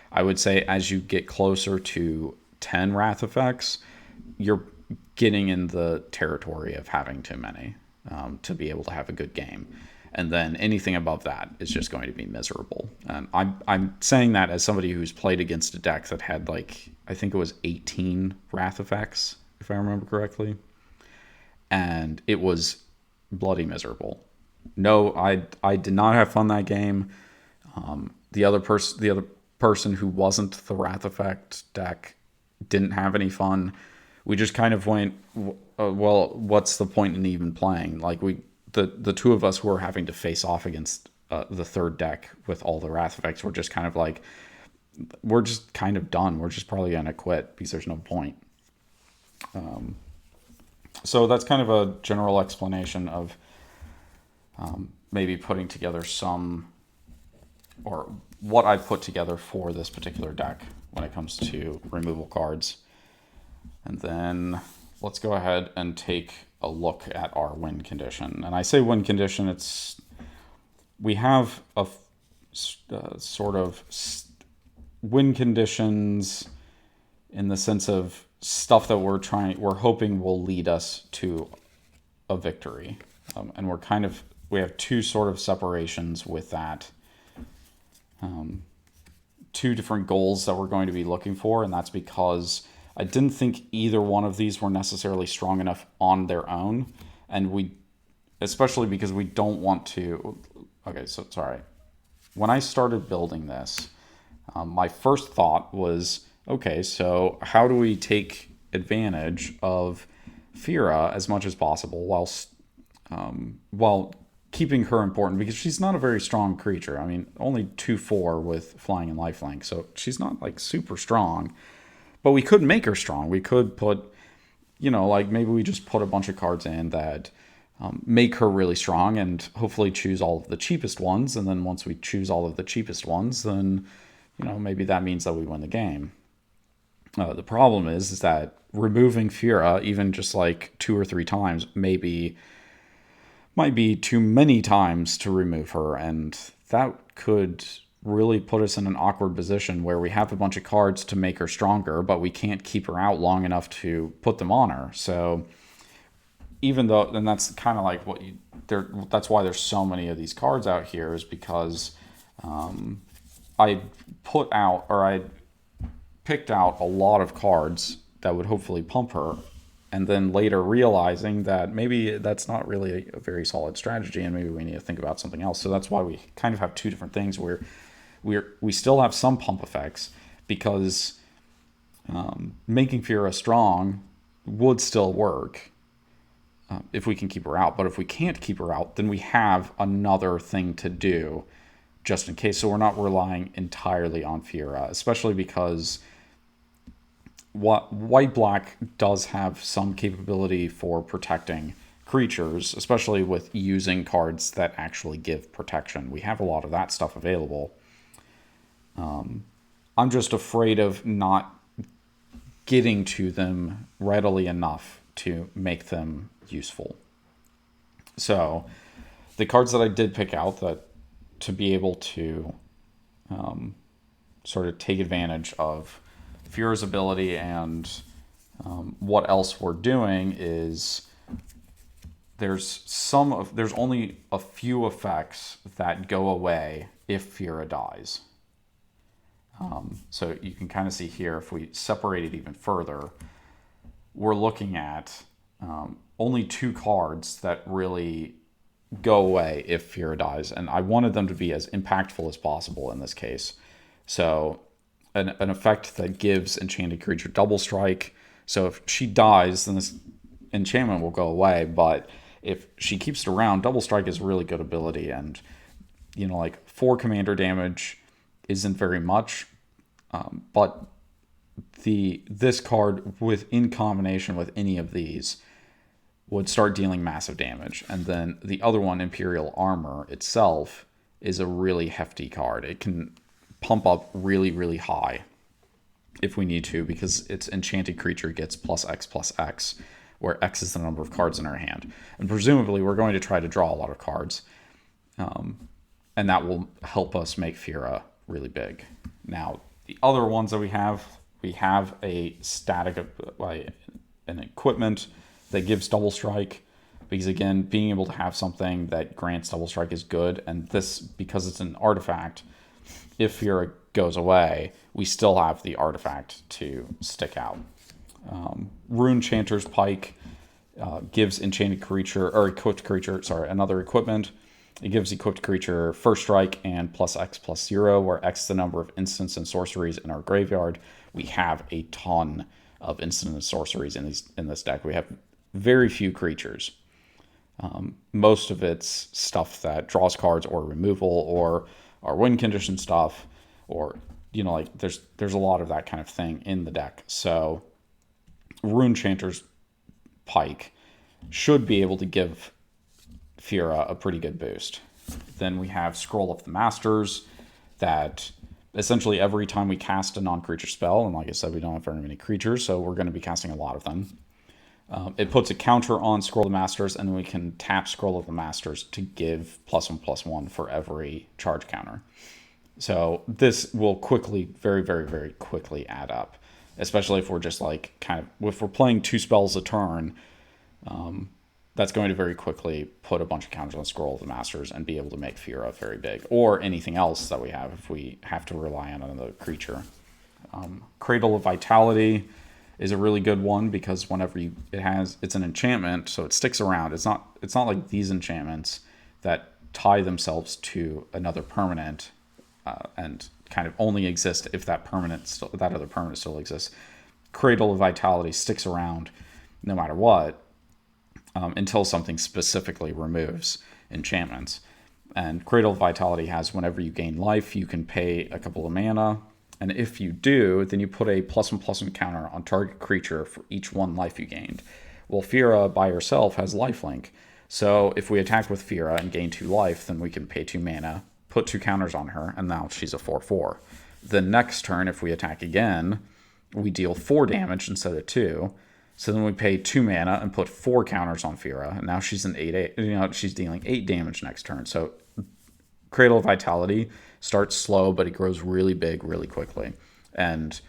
I would say as you get closer to 10 wrath effects, you're getting in the territory of having too many to be able to have a good game. And then anything above that is just going to be miserable. And I'm saying that as somebody who's played against a deck that had, I think it was 18 wrath effects, if I remember correctly. And it was bloody miserable. No, I did not have fun that game. The other person who wasn't the wrath effect deck didn't have any fun. We just kind of went, well, what's the point in even playing? The 2 of us who were having to face off against the third deck with all the wrath effects, were just kind of we're just kind of done. We're just probably going to quit because there's no point. So that's kind of a general explanation of maybe putting together or what I put together for this particular deck when it comes to removal cards. And then let's go ahead and take a look at our win condition. And I say win condition, we have a sort of win conditions in the sense of stuff that we're hoping will lead us to a victory. And we're kind of we have two sort of separations with that. Two different goals that we're going to be looking for, and that's because I didn't think either one of these were necessarily strong enough on their own, and especially because we don't want to. Okay, so sorry. When I started building this, my first thought was, okay, so how do we take advantage of Firja as much as possible while keeping her important, because she's not a very strong creature. I mean, only 2/4 with flying and lifelink, so she's not like super strong. But we could make her strong. We could put, like maybe we just put a bunch of cards in that make her really strong, and hopefully choose all of the cheapest ones. And then once we choose all of the cheapest ones, then maybe that means that we win the game. The problem is that removing Firja, even just like 2 or 3 times, might be too many times to remove her, and that could really put us in an awkward position where we have a bunch of cards to make her stronger, but we can't keep her out long enough to put them on her. So even though, and that's kind of like that's why there's so many of these cards out here, is because I picked out a lot of cards that would hopefully pump her, and then later realizing that maybe that's not really a very solid strategy, and maybe we need to think about something else. So that's why we kind of have two different things where we still have some pump effects, because making Firja strong would still work if we can keep her out. But if we can't keep her out, then we have another thing to do just in case. So we're not relying entirely on Firja, especially because white-black does have some capability for protecting creatures, especially with using cards that actually give protection. We have a lot of that stuff available. I'm just afraid of not getting to them readily enough to make them useful. So the cards that I did pick out to be able to sort of take advantage of Firja's ability and what else we're doing is there's only a few effects that go away if Firja dies. So you can kind of see here, if we separate it even further, we're looking at only 2 cards that really go away if Firja dies, and I wanted them to be as impactful as possible in this case. So an effect that gives enchanted creature double strike. So if she dies, then this enchantment will go away, but if she keeps it around, double strike is a really good ability, and 4 commander damage isn't very much, but this card in combination with any of these would start dealing massive damage. And then the other one, Imperial Armor itself, is a really hefty card. It can pump up really, really high if we need to, because its enchanted creature gets +X/+X, where X is the number of cards in our hand. And presumably we're going to try to draw a lot of cards, and that will help us make Firja really big. Now, the other ones that we have a static, an equipment that gives double strike, because again, being able to have something that grants double strike is good, and this, because it's an artifact, if Firja goes away, we still have the artifact to stick out. Rune Chanter's Pike gives enchanted creature, or equipped creature, another equipment. It gives equipped creature first strike and +X/+0, where X is the number of instants and sorceries in our graveyard. We have a ton of instant and sorceries in this deck. We have very few creatures. Most of it's stuff that draws cards or removal, or our win condition stuff, or there's a lot of that kind of thing in the deck. So Rune Chanter's Pike should be able to give Firja a pretty good boost. Then we have Scroll of the Masters, that essentially every time we cast a non-creature spell, and like I said, we don't have very many creatures, so we're going to be casting a lot of them. It puts a counter on Scroll of the Masters, and we can tap Scroll of the Masters to give +1/+1 for every charge counter. So this will quickly, very, very, very quickly add up, especially if we're just if we're playing 2 spells a turn. that's going to very quickly put a bunch of counters on Scroll of the Masters and be able to make Firja very big, or anything else that we have if we have to rely on another creature. Cradle of Vitality is a really good one because whenever it's an enchantment, so it sticks around. It's not like these enchantments that tie themselves to another permanent and kind of only exist if that other permanent still exists. Cradle of Vitality sticks around no matter what until something specifically removes enchantments. And Cradle of Vitality has whenever you gain life, you can pay a couple of mana. And if you do, then you put a +1/+1 counter on target creature for each 1 life you gained. Well, Firja by herself has lifelink. So if we attack with Firja and gain 2 life, then we can pay 2 mana, put 2 counters on her, and now she's a 4/4. The next turn, if we attack again, we deal 4 damage instead of 2. So then we pay 2 mana and put 4 counters on Firja, and now she's an 8/8. She's dealing 8 damage next turn. So Cradle of Vitality starts slow, but it grows really big really quickly. And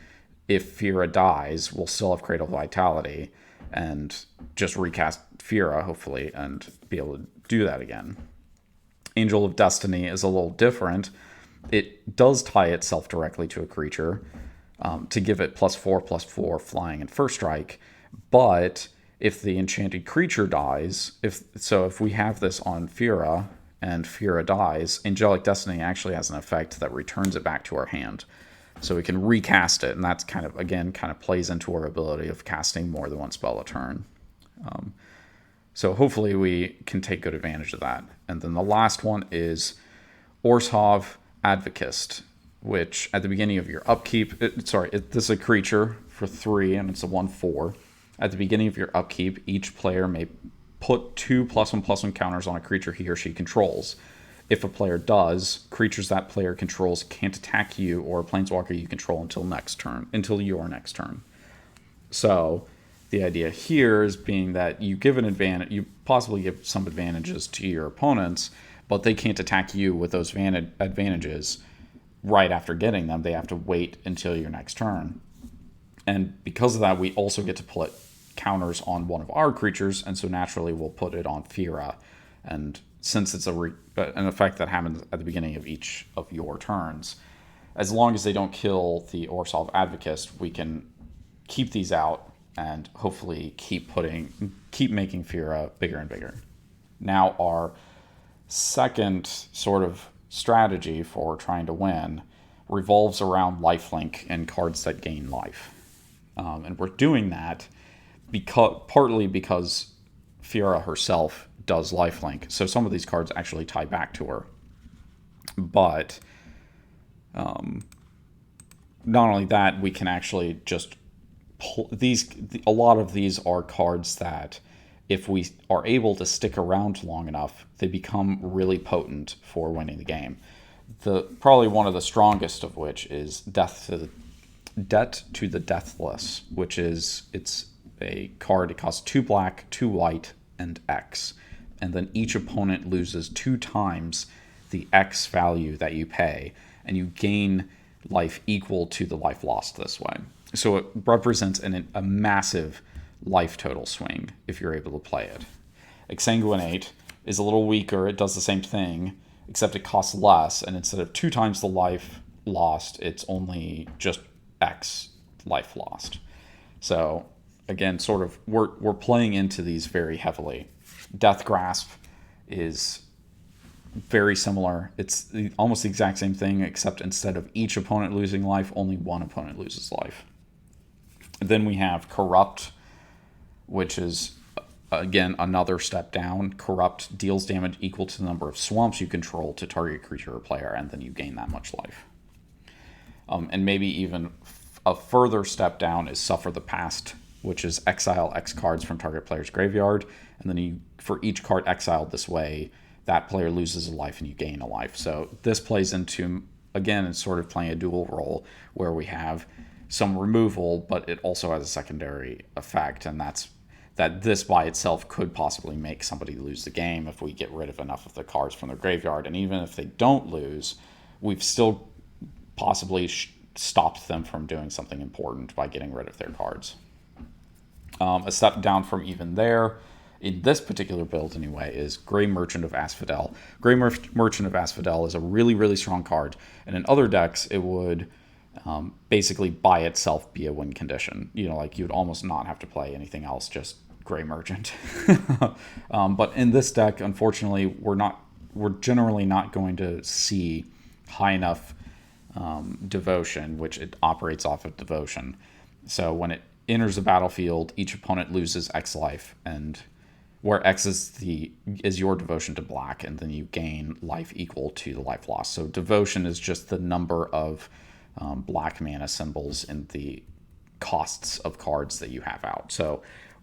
if Firja dies, we'll still have Cradle of Vitality and just recast Firja, hopefully, and be able to do that again. Angel of Destiny is a little different. It does tie itself directly to a creature to give it +4/+4 flying and first strike. But if the enchanted creature dies, if we have this on Firja and Firja dies, Angelic Destiny actually has an effect that returns it back to our hand. So we can recast it, and that's kind of plays into our ability of casting more than 1 spell a turn. So hopefully we can take good advantage of that. And then the last one is Orzhov Advocist, which at the beginning of your upkeep, this is a creature for 3, and it's a 1/4. At the beginning of your upkeep, each player may put 2 +1/+1 counters on a creature he or she controls. If a player does, creatures that player controls can't attack you or a planeswalker you control until your next turn. So the idea here is being that you possibly give some advantages to your opponents, but they can't attack you with those advantages right after getting them. They have to wait until your next turn. And because of that, we also get to put counters on one of our creatures, and so naturally we'll put it on Firja. And since it's an effect that happens at the beginning of each of your turns, as long as they don't kill the Orzhov Advocist, we can keep these out and hopefully keep making Firja bigger and bigger. Now, our second sort of strategy for trying to win revolves around lifelink and cards that gain life. And we're doing that partly because Firja herself does lifelink. So some of these cards actually tie back to her. But not only that, we can actually just a lot of these are cards that if we are able to stick around long enough, they become really potent for winning the game. Probably one of the strongest of which is Debt to the Deathless, which it's a card. It costs 2 black, 2 white, and X. And then each opponent loses 2 times the X value that you pay, and you gain life equal to the life lost this way. So it represents a massive life total swing if you're able to play it. Exsanguinate is a little weaker. It does the same thing, except it costs less, and instead of 2 times the life lost, it's only just X life lost. So again, sort of we're playing into these very heavily. Death Grasp is very similar. It's almost the exact same thing, except instead of each opponent losing life, only one opponent loses life. Then we have Corrupt, which is, again, another step down. Corrupt deals damage equal to the number of swamps you control to target creature or player, and then you gain that much life. And maybe even a further step down is Suffer the Past, which is exile X cards from target player's graveyard, and then for each card exiled this way, that player loses a life and you gain a life. So this plays into, again, it's sort of playing a dual role where we have some removal, but it also has a secondary effect, and that's that this by itself could possibly make somebody lose the game if we get rid of enough of the cards from their graveyard. And even if they don't lose, we've still possibly stopped them from doing something important by getting rid of their cards. A step down from even there in this particular build anyway, is Grey Merchant of Asphodel. Grey Merchant of Asphodel is a really, really strong card, and in other decks, it would basically by itself be a win condition. You know, like you'd almost not have to play anything else, just Grey Merchant. But in this deck, unfortunately, we're generally not going to see high enough devotion, which it operates off of devotion. So when it enters the battlefield, each opponent loses X life, and where X is your devotion to black, and then you gain life equal to the life lost. So devotion is just the number of black mana symbols in the costs of cards that you have out. So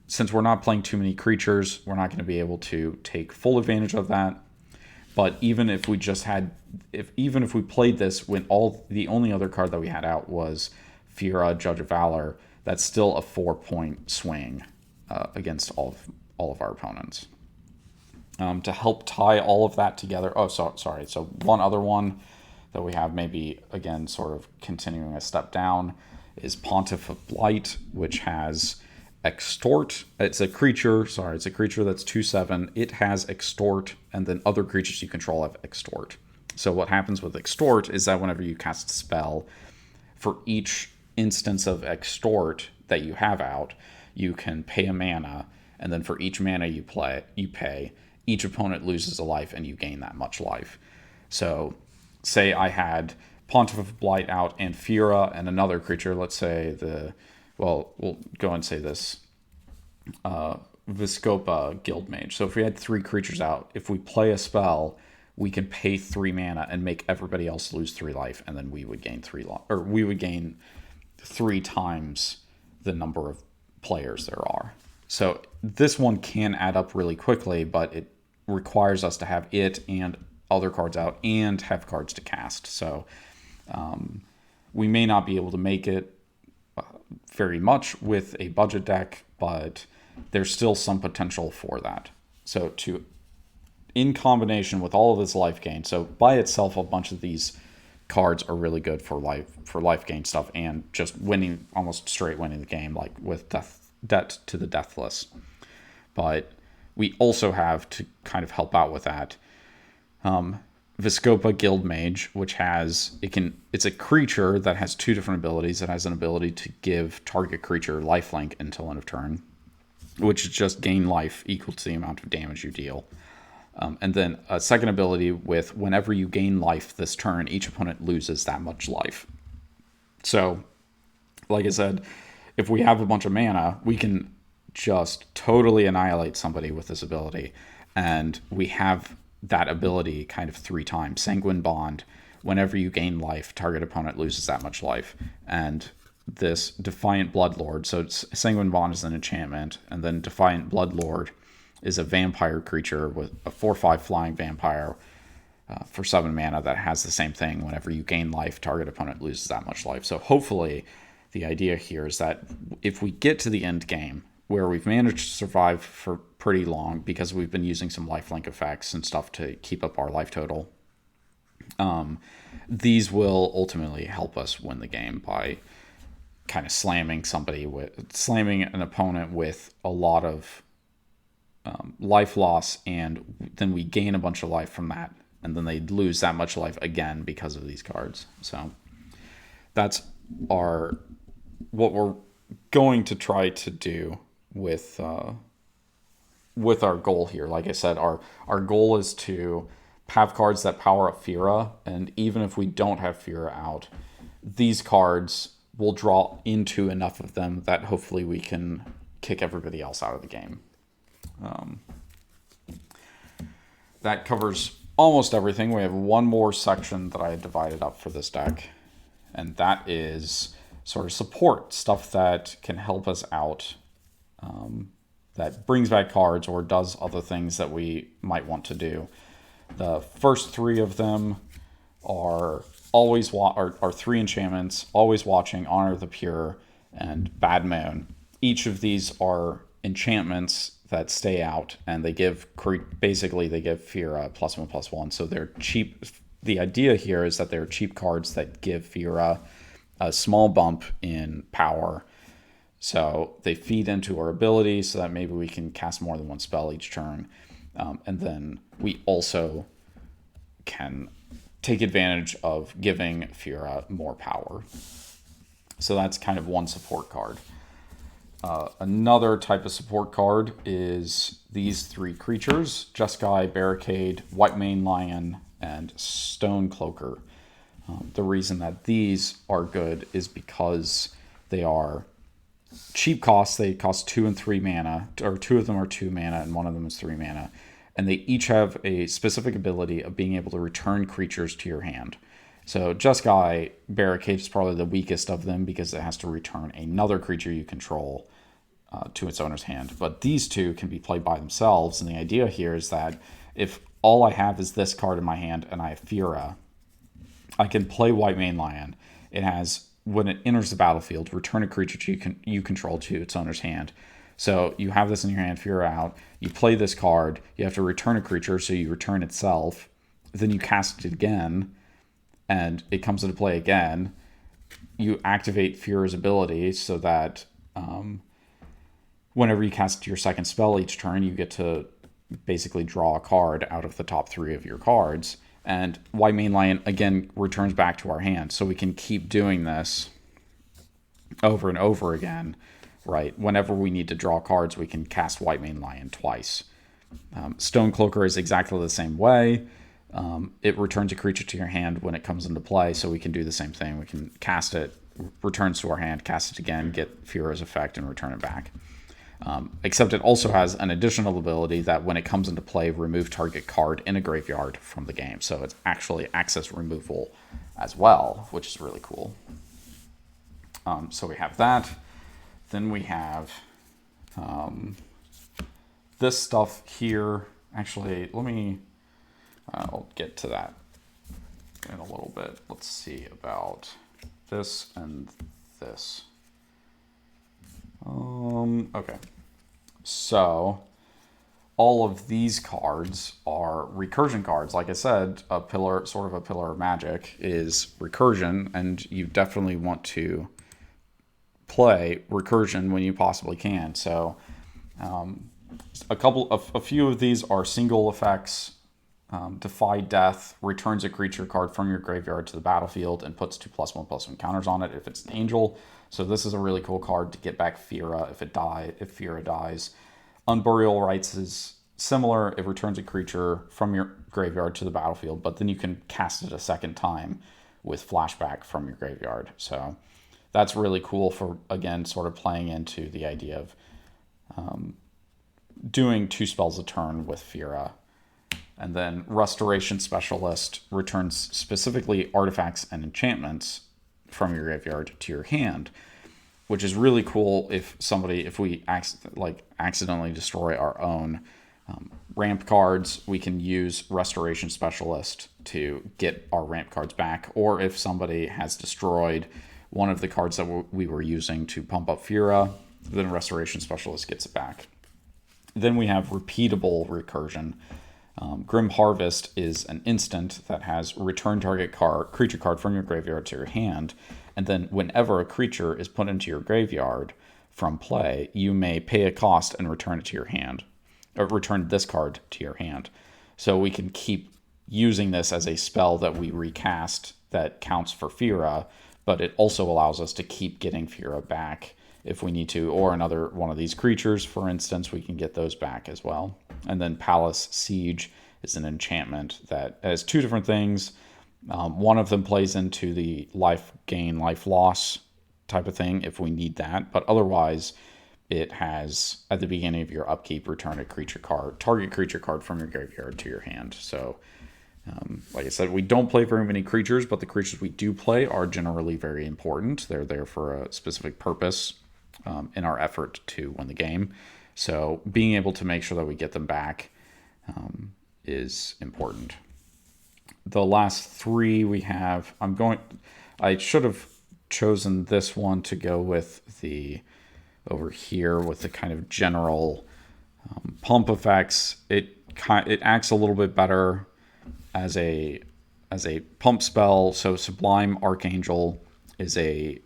since we're not playing too many creatures, we're not going to be able to take full advantage of that. But even if we played this when the only other card that we had out was Firja, Judge of Valor, that's still a 4-point swing against all of our opponents. To help tie all of that together, sorry. So one other one that we have, maybe again sort of continuing a step down, is Pontiff of Blight, which has Extort. It's a creature that's 2/7. It has Extort, and then other creatures you control have Extort. So what happens with Extort is that whenever you cast a spell, for each instance of Extort that you have out, you can pay a mana, and then for each mana you pay, each opponent loses a life and you gain that much life. So say I had Pontiff of Blight out and Firja and another creature, let's say we'll go and say this, Viscopa Guildmage. So if we had 3 creatures out, if we play a spell, we can pay 3 mana and make everybody else lose 3 life, and then we would gain 3 times the number of players there are. So this one can add up really quickly, but it requires us to have it and other cards out and have cards to cast. So we may not be able to make it very much with a budget deck, but there's still some potential for that. So in combination with all of this life gain, so by itself, a bunch of these cards are really good for life gain stuff and just winning, almost straight winning the game, like with Debt to the Deathless. But we also have, to kind of help out with that, Viscopa Guildmage, which it's a creature that has 2 different abilities. It has an ability to give target creature lifelink until end of turn, which is just gain life equal to the amount of damage you deal. And then a second ability with whenever you gain life this turn, each opponent loses that much life. So, like I said, if we have a bunch of mana, we can just totally annihilate somebody with this ability. And we have that ability kind of 3 times. Sanguine Bond, whenever you gain life, target opponent loses that much life. And this Defiant Bloodlord, so Sanguine Bond is an enchantment, and then Defiant Bloodlord is a vampire creature with a 4/5 flying vampire for 7 mana that has the same thing. Whenever you gain life, target opponent loses that much life. So hopefully the idea here is that if we get to the end game where we've managed to survive for pretty long because we've been using some lifelink effects and stuff to keep up our life total, these will ultimately help us win the game by kind of slamming an opponent with a lot of life loss, and then we gain a bunch of life from that, and then they lose that much life again because of these cards. So that's what we're going to try to do with our goal here. Like I said, our goal is to have cards that power up Firja, and even if we don't have Firja out, these cards will draw into enough of them that hopefully we can kick everybody else out of the game. That covers almost everything. We have one more section that I had divided up for this deck, and that is sort of support, stuff that can help us out, that brings back cards or does other things that we might want to do. The first 3 of them are 3 enchantments: Always Watching, Honor the Pure, and Bad Moon. Each of these are enchantments that stay out, and they give Firja +1/+1. So they're cheap. The idea here is that they're cheap cards that give Firja a small bump in power So they feed into our ability so that maybe we can cast more than one spell each turn. And then we also can take advantage of giving Firja more power. So that's kind of one support card. Another type of support card is these three creatures: Jeskai, Barricade, White Mane Lion, and Stone Cloaker. The reason that these are good is because they are cheap costs. They cost 2 and 3 mana, or 2 of them are 2 mana and 1 of them is 3 mana. And they each have a specific ability of being able to return creatures to your hand. So Jeskai Barricade is probably the weakest of them because it has to return another creature you control to its owner's hand. But these two can be played by themselves, and the idea here is that if all I have is this card in my hand and I have Firja, I can play White Mane Lion. It has, when it enters the battlefield, return a creature you control to its owner's hand. So you have this in your hand, Firja out, you play this card, you have to return a creature, so you return itself, then you cast it again, and it comes into play again. You activate Firja's ability so that whenever you cast your second spell each turn, you get to basically draw a card out of the top 3 of your cards. And White Mane Lion, again, returns back to our hand. So we can keep doing this over and over again, right? Whenever we need to draw cards, we can cast White Mane Lion twice. Stone Cloaker is exactly the same way. It returns a creature to your hand when it comes into play, so we can do the same thing. We can cast it, returns to our hand, cast it again, get Firja's effect, and return it back. Except it also has an additional ability that when it comes into play, remove target card in a graveyard from the game. So it's actually access removal as well, which is really cool. So we have that. Then we have this stuff here. Actually, I'll get to that in a little bit. Let's see about this and this. Okay. So all of these cards are recursion cards. Like I said, sort of a pillar of magic is recursion, and you definitely want to play recursion when you possibly can. So a few of these are single effects. Defy Death returns a creature card from your graveyard to the battlefield and puts 2+1/+1 counters on it if it's an angel. So this is a really cool card to get back Firja if Firja dies. Unburial Rites is similar. It returns a creature from your graveyard to the battlefield, but then you can cast it a second time with flashback from your graveyard. So that's really cool for, again, sort of playing into the idea of doing 2 spells a turn with Firja. And then Restoration Specialist returns specifically artifacts and enchantments from your graveyard to your hand, which is really cool if we accidentally destroy our own ramp cards. We can use Restoration Specialist to get our ramp cards back, or if somebody has destroyed one of the cards that we were using to pump up Firja, then Restoration Specialist gets it back. Then we have repeatable recursion. Grim Harvest is an instant that has return target creature card from your graveyard to your hand, and then whenever a creature is put into your graveyard from play, you may pay a cost and return it to your hand, or return this card to your hand. So we can keep using this as a spell that we recast that counts for Firja, but it also allows us to keep getting Firja back if we need to, or another one of these creatures, for instance, we can get those back as well. And then Palace Siege is an enchantment that has 2 different things. One of them plays into the life gain, life loss type of thing if we need that, but otherwise it has, at the beginning of your upkeep, return a target creature card from your graveyard to your hand. So like I said, we don't play very many creatures, but the creatures we do play are generally very important. They're there for a specific purpose in our effort to win the game. So being able to make sure that we get them back is important. The last 3 we have, I should have chosen this one to go with over here with the kind of general pump effects. It acts a little bit better as a pump spell. So Sublime Archangel is a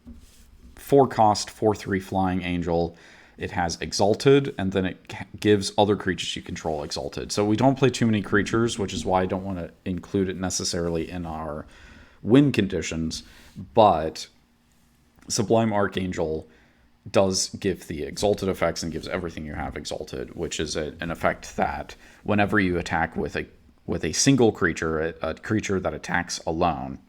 4-cost, 4/3 flying angel. It has Exalted, and then it gives other creatures you control Exalted. So we don't play too many creatures, which is why I don't want to include it necessarily in our win conditions. But Sublime Archangel does give the Exalted effects and gives everything you have Exalted, which is an effect that whenever you attack with a single creature, a creature that attacks alone,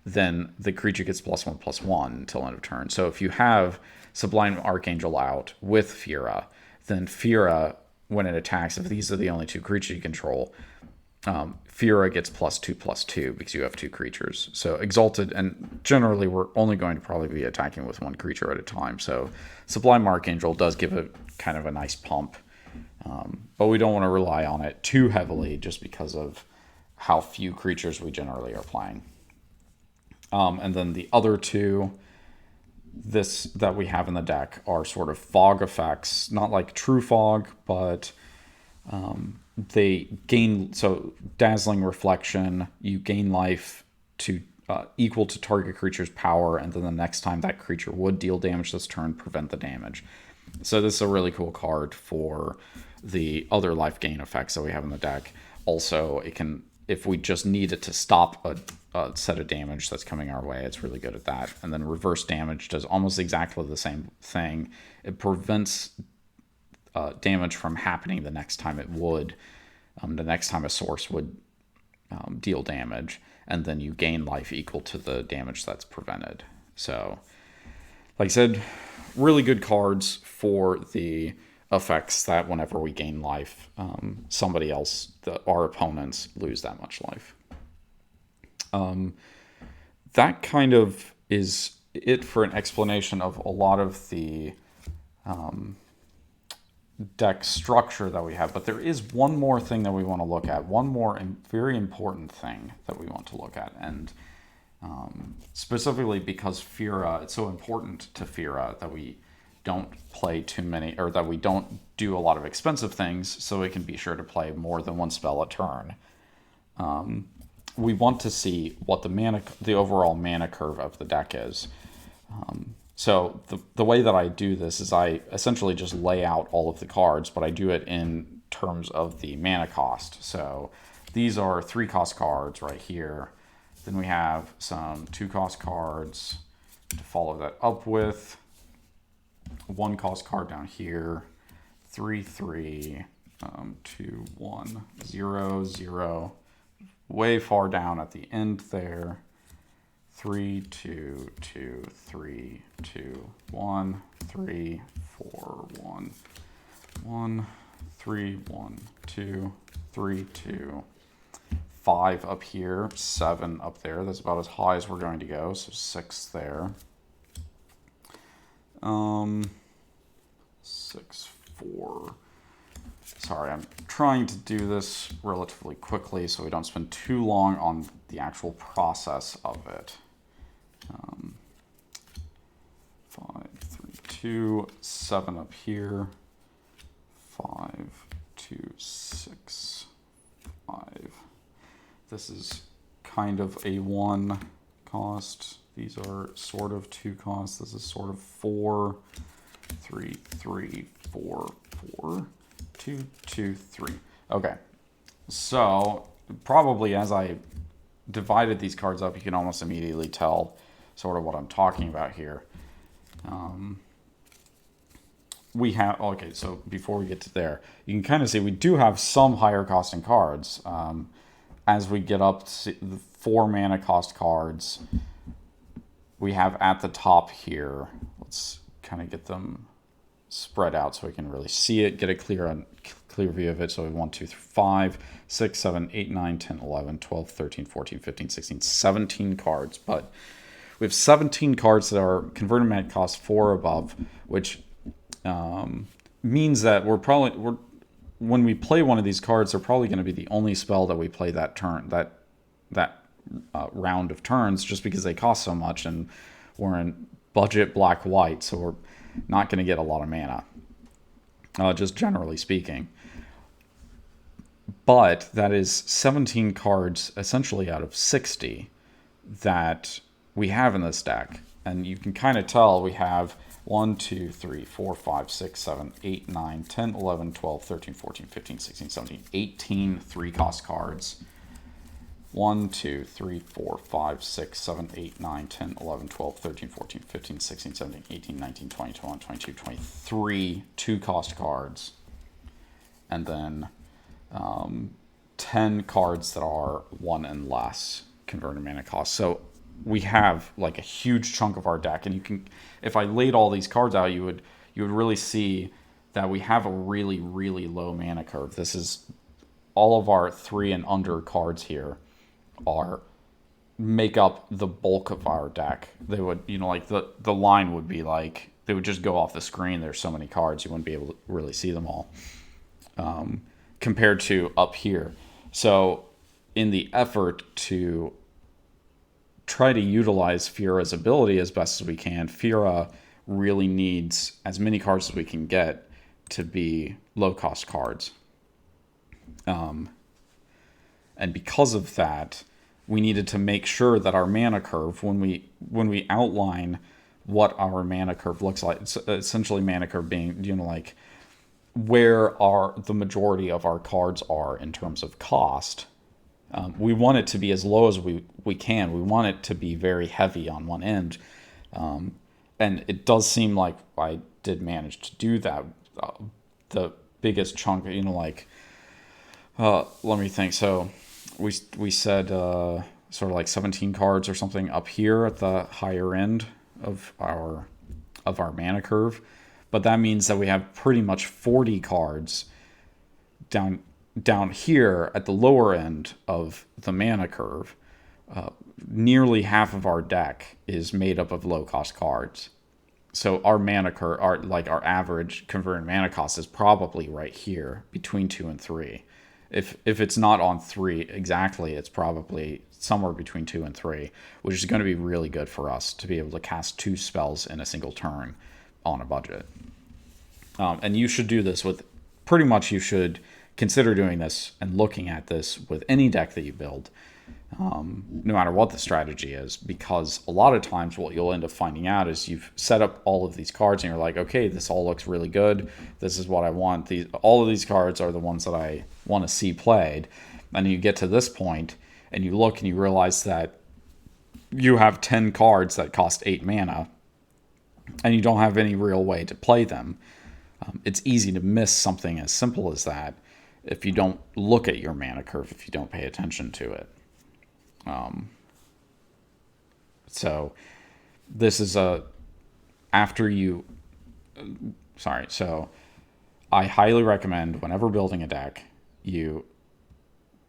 then the creature gets +1/+1 until end of turn. So if you have Sublime Archangel out with Firja, then Firja, when it attacks, if these are the only two creatures you control, Firja gets +2/+2 because you have two creatures. So Exalted, and generally we're only going to probably be attacking with one creature at a time. So Sublime Archangel does give it kind of a nice pump, but we don't want to rely on it too heavily just because of how few creatures we generally are playing. And then the other two that we have in the deck are sort of fog effects, not like true fog, but they gain, so Dazzling Reflection, you gain life to equal to target creature's power, and then the next time that creature would deal damage this turn, prevent the damage. So this is a really cool card for the other life gain effects that we have in the deck. Also, it can, if we just need it to stop a set of damage that's coming our way, it's really good at that. And then reverse damage does almost exactly the same thing. It prevents damage from happening the next time it would, the next time a source would deal damage, and then you gain life equal to the damage that's prevented. So, like I said, really good cards for the effects that whenever we gain life, somebody else, our opponents, lose that much life. That kind of is it for an explanation of a lot of the deck structure that we have. But there is one more thing that we want to look at, one more very important thing that we want to look at. And specifically because Firja, it's so important to Firja that we don't play too many, or that we don't do a lot of expensive things, so we can be sure to play more than one spell a turn. We want to see what the overall mana curve of the deck is. So the way that I do this is I essentially just lay out all of the cards, but I do it in terms of the mana cost. So these are 3-cost cards right here. Then we have some 2-cost cards to follow that up with. 1-cost card down here. 3/3, 2, 1, 0, 0. Way far down at the end there. 3, 2, 2, 3, 2, 1, 3, 4, 1, 1, 3, 1, 2, 3, 2, 5 up here, 7 up there. That's about as high as we're going to go. So 6 there. 6, 4. Sorry, I'm trying to do this relatively quickly so we don't spend too long on the actual process of it. 5, 3, 2, 7 up here. 5, 2, 6, 5. This is kind of a 1 cost. These are sort of 2 costs. This is sort of 4, 3, 3, 4, 4, 2, 2, 3. Okay, so probably as I divided these cards up, you can almost immediately tell sort of what I'm talking about here. We have, okay, so before we get to there, you can kind of see we do have some higher costing cards. As we get up to the 4 mana cost cards, we have at the top here, let's kind of get them spread out so we can really see it, get a clear view of it. So we 1, 2, 3, 5, 6, 7, 8, 9, 10, 11, 12, 13, 14, 15, 16, 17 cards. But we have 17 cards that are converted mana cost 4 or above, which means that when we play one of these cards, they're probably going to be the only spell that we play that turn, that round of turns, just because they cost so much, and we're in budget black-white, so we're not going to get a lot of mana, just generally speaking. But that is 17 cards essentially out of 60 that we have in this deck. And you can kind of tell we have 1, 2, 3, 4, 5, 6, 7, 8, 9, 10, 11, 12, 13, 14, 15, 16, 17, 18 3-cost cards. 1, 2, 3, 4, 5, 6, 7, 8, 9, 10, 11, 12, 13, 14, 15, 16, 17, 18, 19, 20, 21, 22, 23 2-cost cards. And then 10 cards that are 1 and less converted mana cost. So we have like a huge chunk of our deck, and you can, if I laid all these cards out, you would really see that we have a really, really low mana curve. This is all of our 3 and under cards here make up the bulk of our deck. They would, like the line would be like, they would just go off the screen. There's so many cards, you wouldn't be able to really see them all, compared to up here. So in the effort to try to utilize Firja's ability as best as we can, Firja really needs as many cards as we can get to be low-cost cards. And because of that, we needed to make sure that our mana curve, when we outline what our mana curve looks like, it's essentially mana curve being, like where the majority of our cards are in terms of cost. We want it to be as low as we can. We want it to be very heavy on one end. And it does seem like I did manage to do that. The biggest chunk, let me think. So we said sort of like 17 cards or something up here at the higher end of our mana curve. But that means that we have pretty much 40 cards down here at the lower end of the mana curve. Nearly half of our deck is made up of low-cost cards. So our mana curve, our average converted mana cost is probably right here between 2 and 3. If it's not on 3 exactly, it's probably somewhere between 2 and 3, which is going to be really good for us to be able to cast 2 spells in a single turn on a budget. And you should do this with, pretty much you should consider doing this and looking at this with any deck that you build, no matter what the strategy is, because a lot of times what you'll end up finding out is you've set up all of these cards and you're like, okay, this all looks really good. This is what I want. All of these cards are the ones that I want to see played. And you get to this point and you look and you realize that you have 10 cards that cost 8 mana and you don't have any real way to play them. It's easy to miss something as simple as that if you don't look at your mana curve, if you don't pay attention to it. So this is so I highly recommend whenever building a deck, you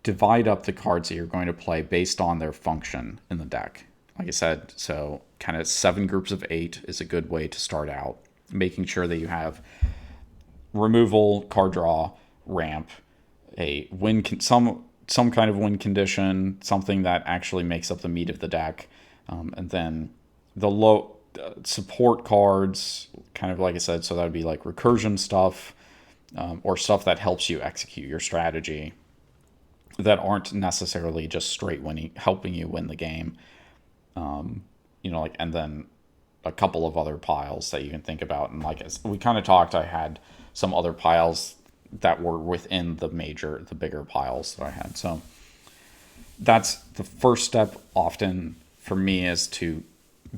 divide up the cards that you're going to play based on their function in the deck. Like I said, so kind of 7 groups of 8 is a good way to start out, making sure that you have removal, card draw, ramp, a win, some kind of win condition, something that actually makes up the meat of the deck, and then the low support cards, kind of like I said, so that would be like recursion stuff, or stuff that helps you execute your strategy, that aren't necessarily just straight helping you win the game, and then a couple of other piles that you can think about. And like we kind of talked, I had some other piles that were within the bigger piles that I had. So that's the first step often for me, is to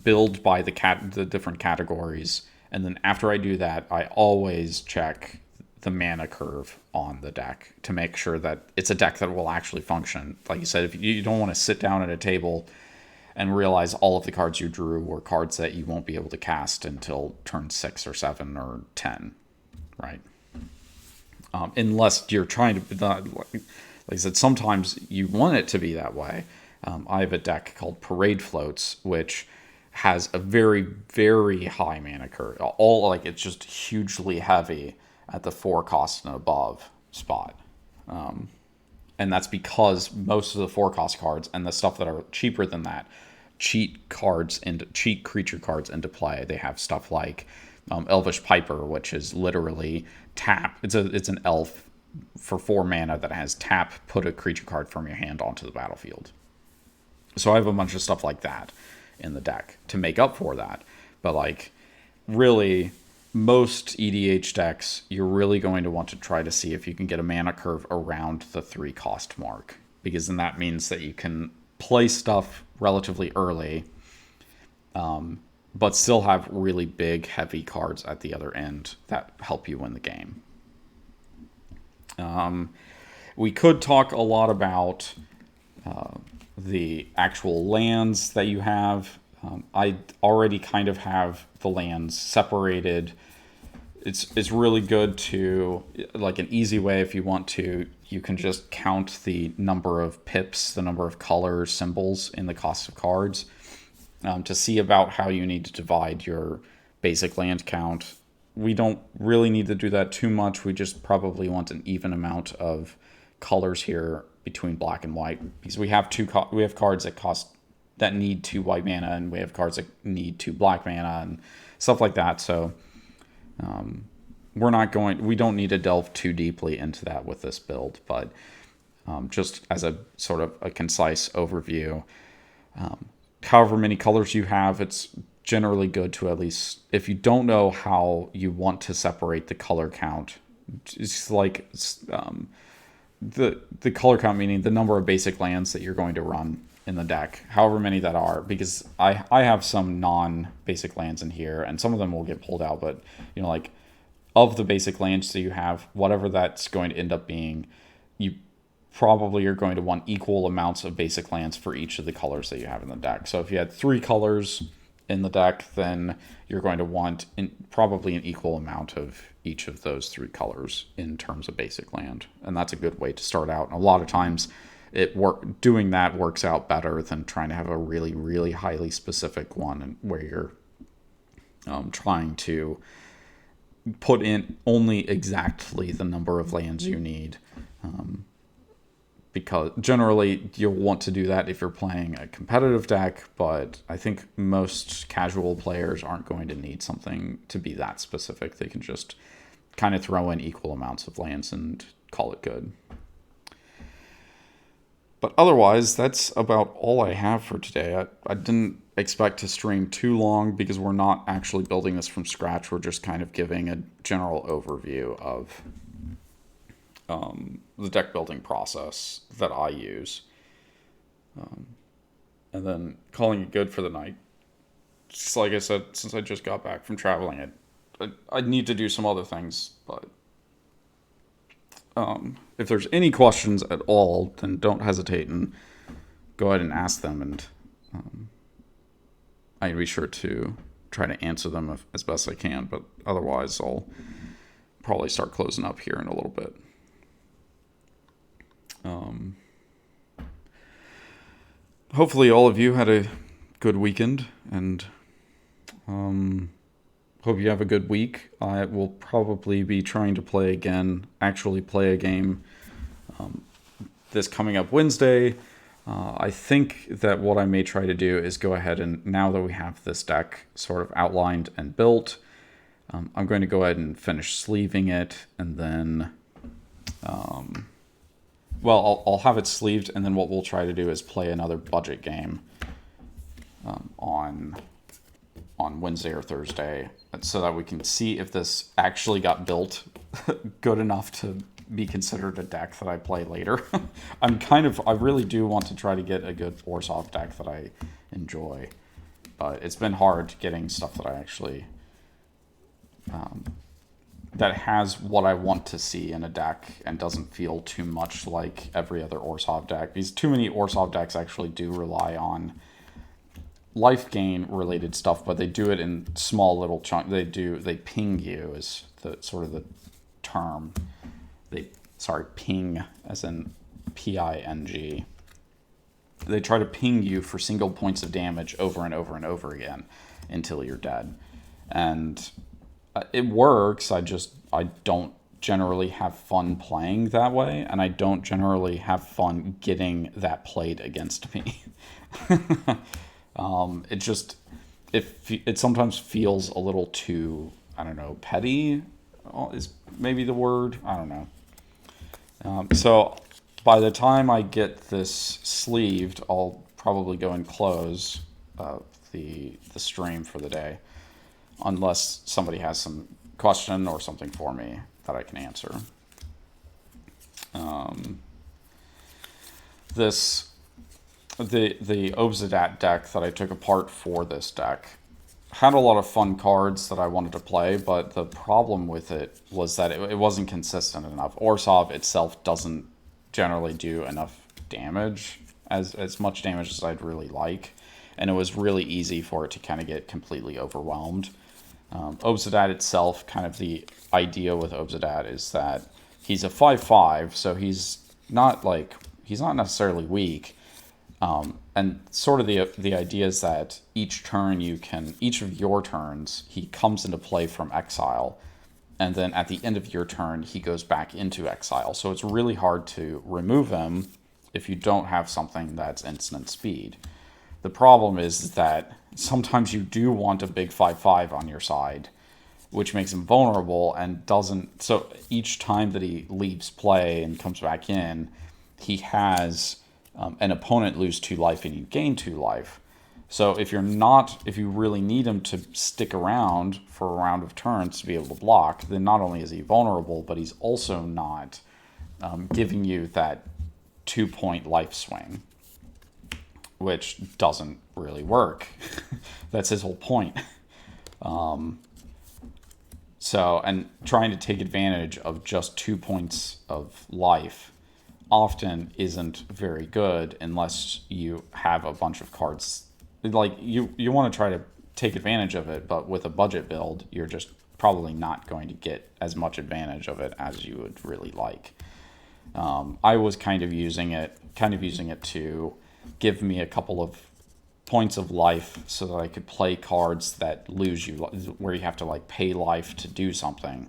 build by the different categories. And then after I do that, I always check the mana curve on the deck to make sure that it's a deck that will actually function. Like you said, if you don't want to sit down at a table and realize all of the cards you drew were cards that you won't be able to cast until turn 6 or 7 or 10, right? Unless you're trying to, like I said, sometimes you want it to be that way. I have a deck called Parade Floats, which has a very, very high mana curve. It's just hugely heavy at the 4 cost and above spot. And that's because most of the 4 cost cards and the stuff that are cheaper than that cheat creature cards into play. They have stuff like Elvish Piper, which is literally tap. It's an elf for 4 mana that has tap, put a creature card from your hand onto the battlefield. So I have a bunch of stuff like that in the deck to make up for that. But like, really, most EDH decks, you're really going to want to try to see if you can get a mana curve around the 3 cost mark, because then that means that you can play stuff relatively early, but still have really big, heavy cards at the other end that help you win the game. We could talk a lot about the actual lands that you have. I already kind of have the lands separated. It's really good to, like, an easy way if you want to, you can just count the number of pips, the number of colors, symbols in the cost of cards, to see about how you need to divide your basic land count. We don't really need to do that too much. We just probably want an even amount of colors here between black and white, because we have cards that need 2 white mana, and we have cards that need 2 black mana and stuff like that. So we don't need to delve too deeply into that with this build, but just as a sort of a concise overview, however many colors you have, it's generally good to, at least, if you don't know how you want to separate the color count, it's like the color count, meaning the number of basic lands that you're going to run in the deck, however many that are, because I have some non-basic lands in here, and some of them will get pulled out, but, you know, like, of the basic lands that you have, whatever that's going to end up being, you probably are going to want equal amounts of basic lands for each of the colors that you have in the deck. So if you had 3 colors in the deck, then you're going to want probably an equal amount of each of those 3 colors in terms of basic land, and that's a good way to start out. And a lot of times doing that works out better than trying to have a really, really highly specific one where you're trying to put in only exactly the number of lands you need, because generally you'll want to do that if you're playing a competitive deck, but I think most casual players aren't going to need something to be that specific. They can just kind of throw in equal amounts of lands and call it good. But otherwise, that's about all I have for today. I didn't expect to stream too long because we're not actually building this from scratch. We're just kind of giving a general overview of the deck building process that I use. And then calling it good for the night. Just like I said, since I just got back from traveling, I need to do some other things, but if there's any questions at all, then don't hesitate and go ahead and ask them, and I'll be sure to try to answer them as best I can, but otherwise I'll probably start closing up here in a little bit. Hopefully all of you had a good weekend, and hope you have a good week. I will probably be trying to actually play a game this coming up Wednesday. I think that what I may try to do is go ahead and, now that we have this deck sort of outlined and built, I'm going to go ahead and finish sleeving it, and then, I'll have it sleeved, and then what we'll try to do is play another budget game on Wednesday or Thursday, so that we can see if this actually got built good enough to be considered a deck that I play later. I really do want to try to get a good Orzhov deck that I enjoy, but it's been hard getting stuff that I actually that has what I want to see in a deck and doesn't feel too much like every other Orzhov deck. These too many Orzhov decks actually do rely on life gain related stuff, but they do it in small little chunks. They ping you is the sort of the term. Ping as in PING. They try to ping you for single points of damage over and over and over again until you're dead. And it works. I don't generally have fun playing that way, and I don't generally have fun getting that played against me. It sometimes feels a little too, I don't know, petty is maybe the word. I don't know. So by the time I get this sleeved, I'll probably go and close the stream for the day, unless somebody has some question or something for me that I can answer. The Obsidat deck that I took apart for this deck had a lot of fun cards that I wanted to play, but the problem with it was that it wasn't consistent enough. Orzhov itself doesn't generally do enough damage, as much damage as I'd really like, and it was really easy for it to kind of get completely overwhelmed. Obsidat itself, kind of the idea with Obsidat is that he's a 5/5, so he's not necessarily weak. And sort of the idea is that each of your turns, he comes into play from exile, and then at the end of your turn, he goes back into exile. So it's really hard to remove him if you don't have something that's instant speed. The problem is that sometimes you do want a big 5/5 on your side, which makes him vulnerable and doesn't. So each time that he leaves play and comes back in, he has an opponent lose 2 life and you gain 2 life. So if you really need him to stick around for a round of turns to be able to block, then not only is he vulnerable, but he's also not giving you that 2-point life swing, which doesn't really work. That's his whole point. And trying to take advantage of just 2 points of life often isn't very good unless you have a bunch of cards. Like, you want to try to take advantage of it, but with a budget build, you're just probably not going to get as much advantage of it as you would really like. I was kind of using it to give me a couple of points of life so that I could play cards that lose you, where you have to pay life to do something.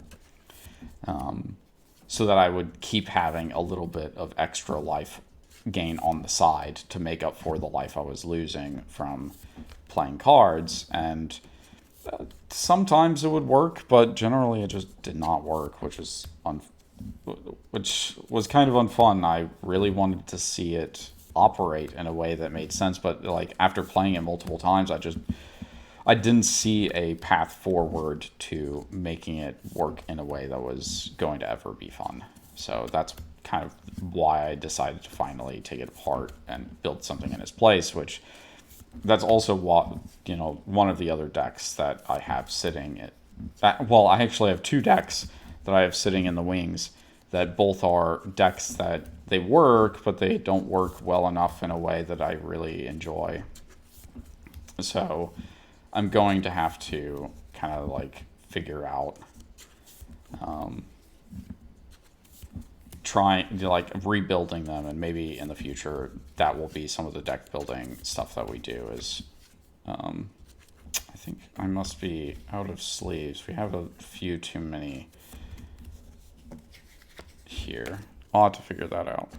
So that I would keep having a little bit of extra life gain on the side to make up for the life I was losing from playing cards. And sometimes it would work, but generally it just did not work, which was kind of unfun. I really wanted to see it operate in a way that made sense, but after playing it multiple times, I didn't see a path forward to making it work in a way that was going to ever be fun. So that's kind of why I decided to finally take it apart and build something in its place, which that's also one of the other decks that I have sitting I actually have 2 decks that I have sitting in the wings that both are decks that they work, but they don't work well enough in a way that I really enjoy. So I'm going to have to kind of figure out rebuilding them, and maybe in the future that will be some of the deck building stuff that we do. Is I think I must be out of sleeves. We have a few too many here. I'll have to figure that out.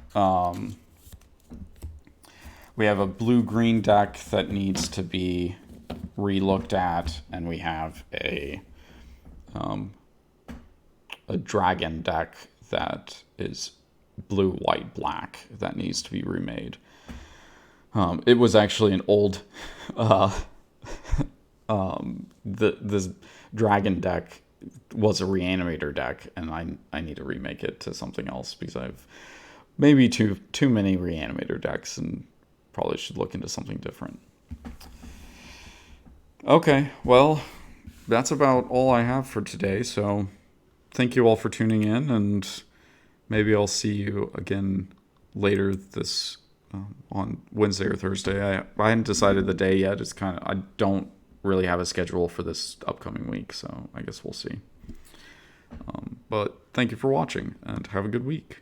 We have a blue-green deck that needs to be re-looked at, and we have a dragon deck that is blue, white, black that needs to be remade. It was actually an old this dragon deck was a reanimator deck, and I need to remake it to something else because I've maybe too many reanimator decks and probably should look into something different. Okay, well, that's about all I have for today, so thank you all for tuning in, and maybe I'll see you again later this on Wednesday or Thursday. I hadn't decided the day yet. It's I don't really have a schedule for this upcoming week, so I guess we'll see. But thank you for watching, and have a good week.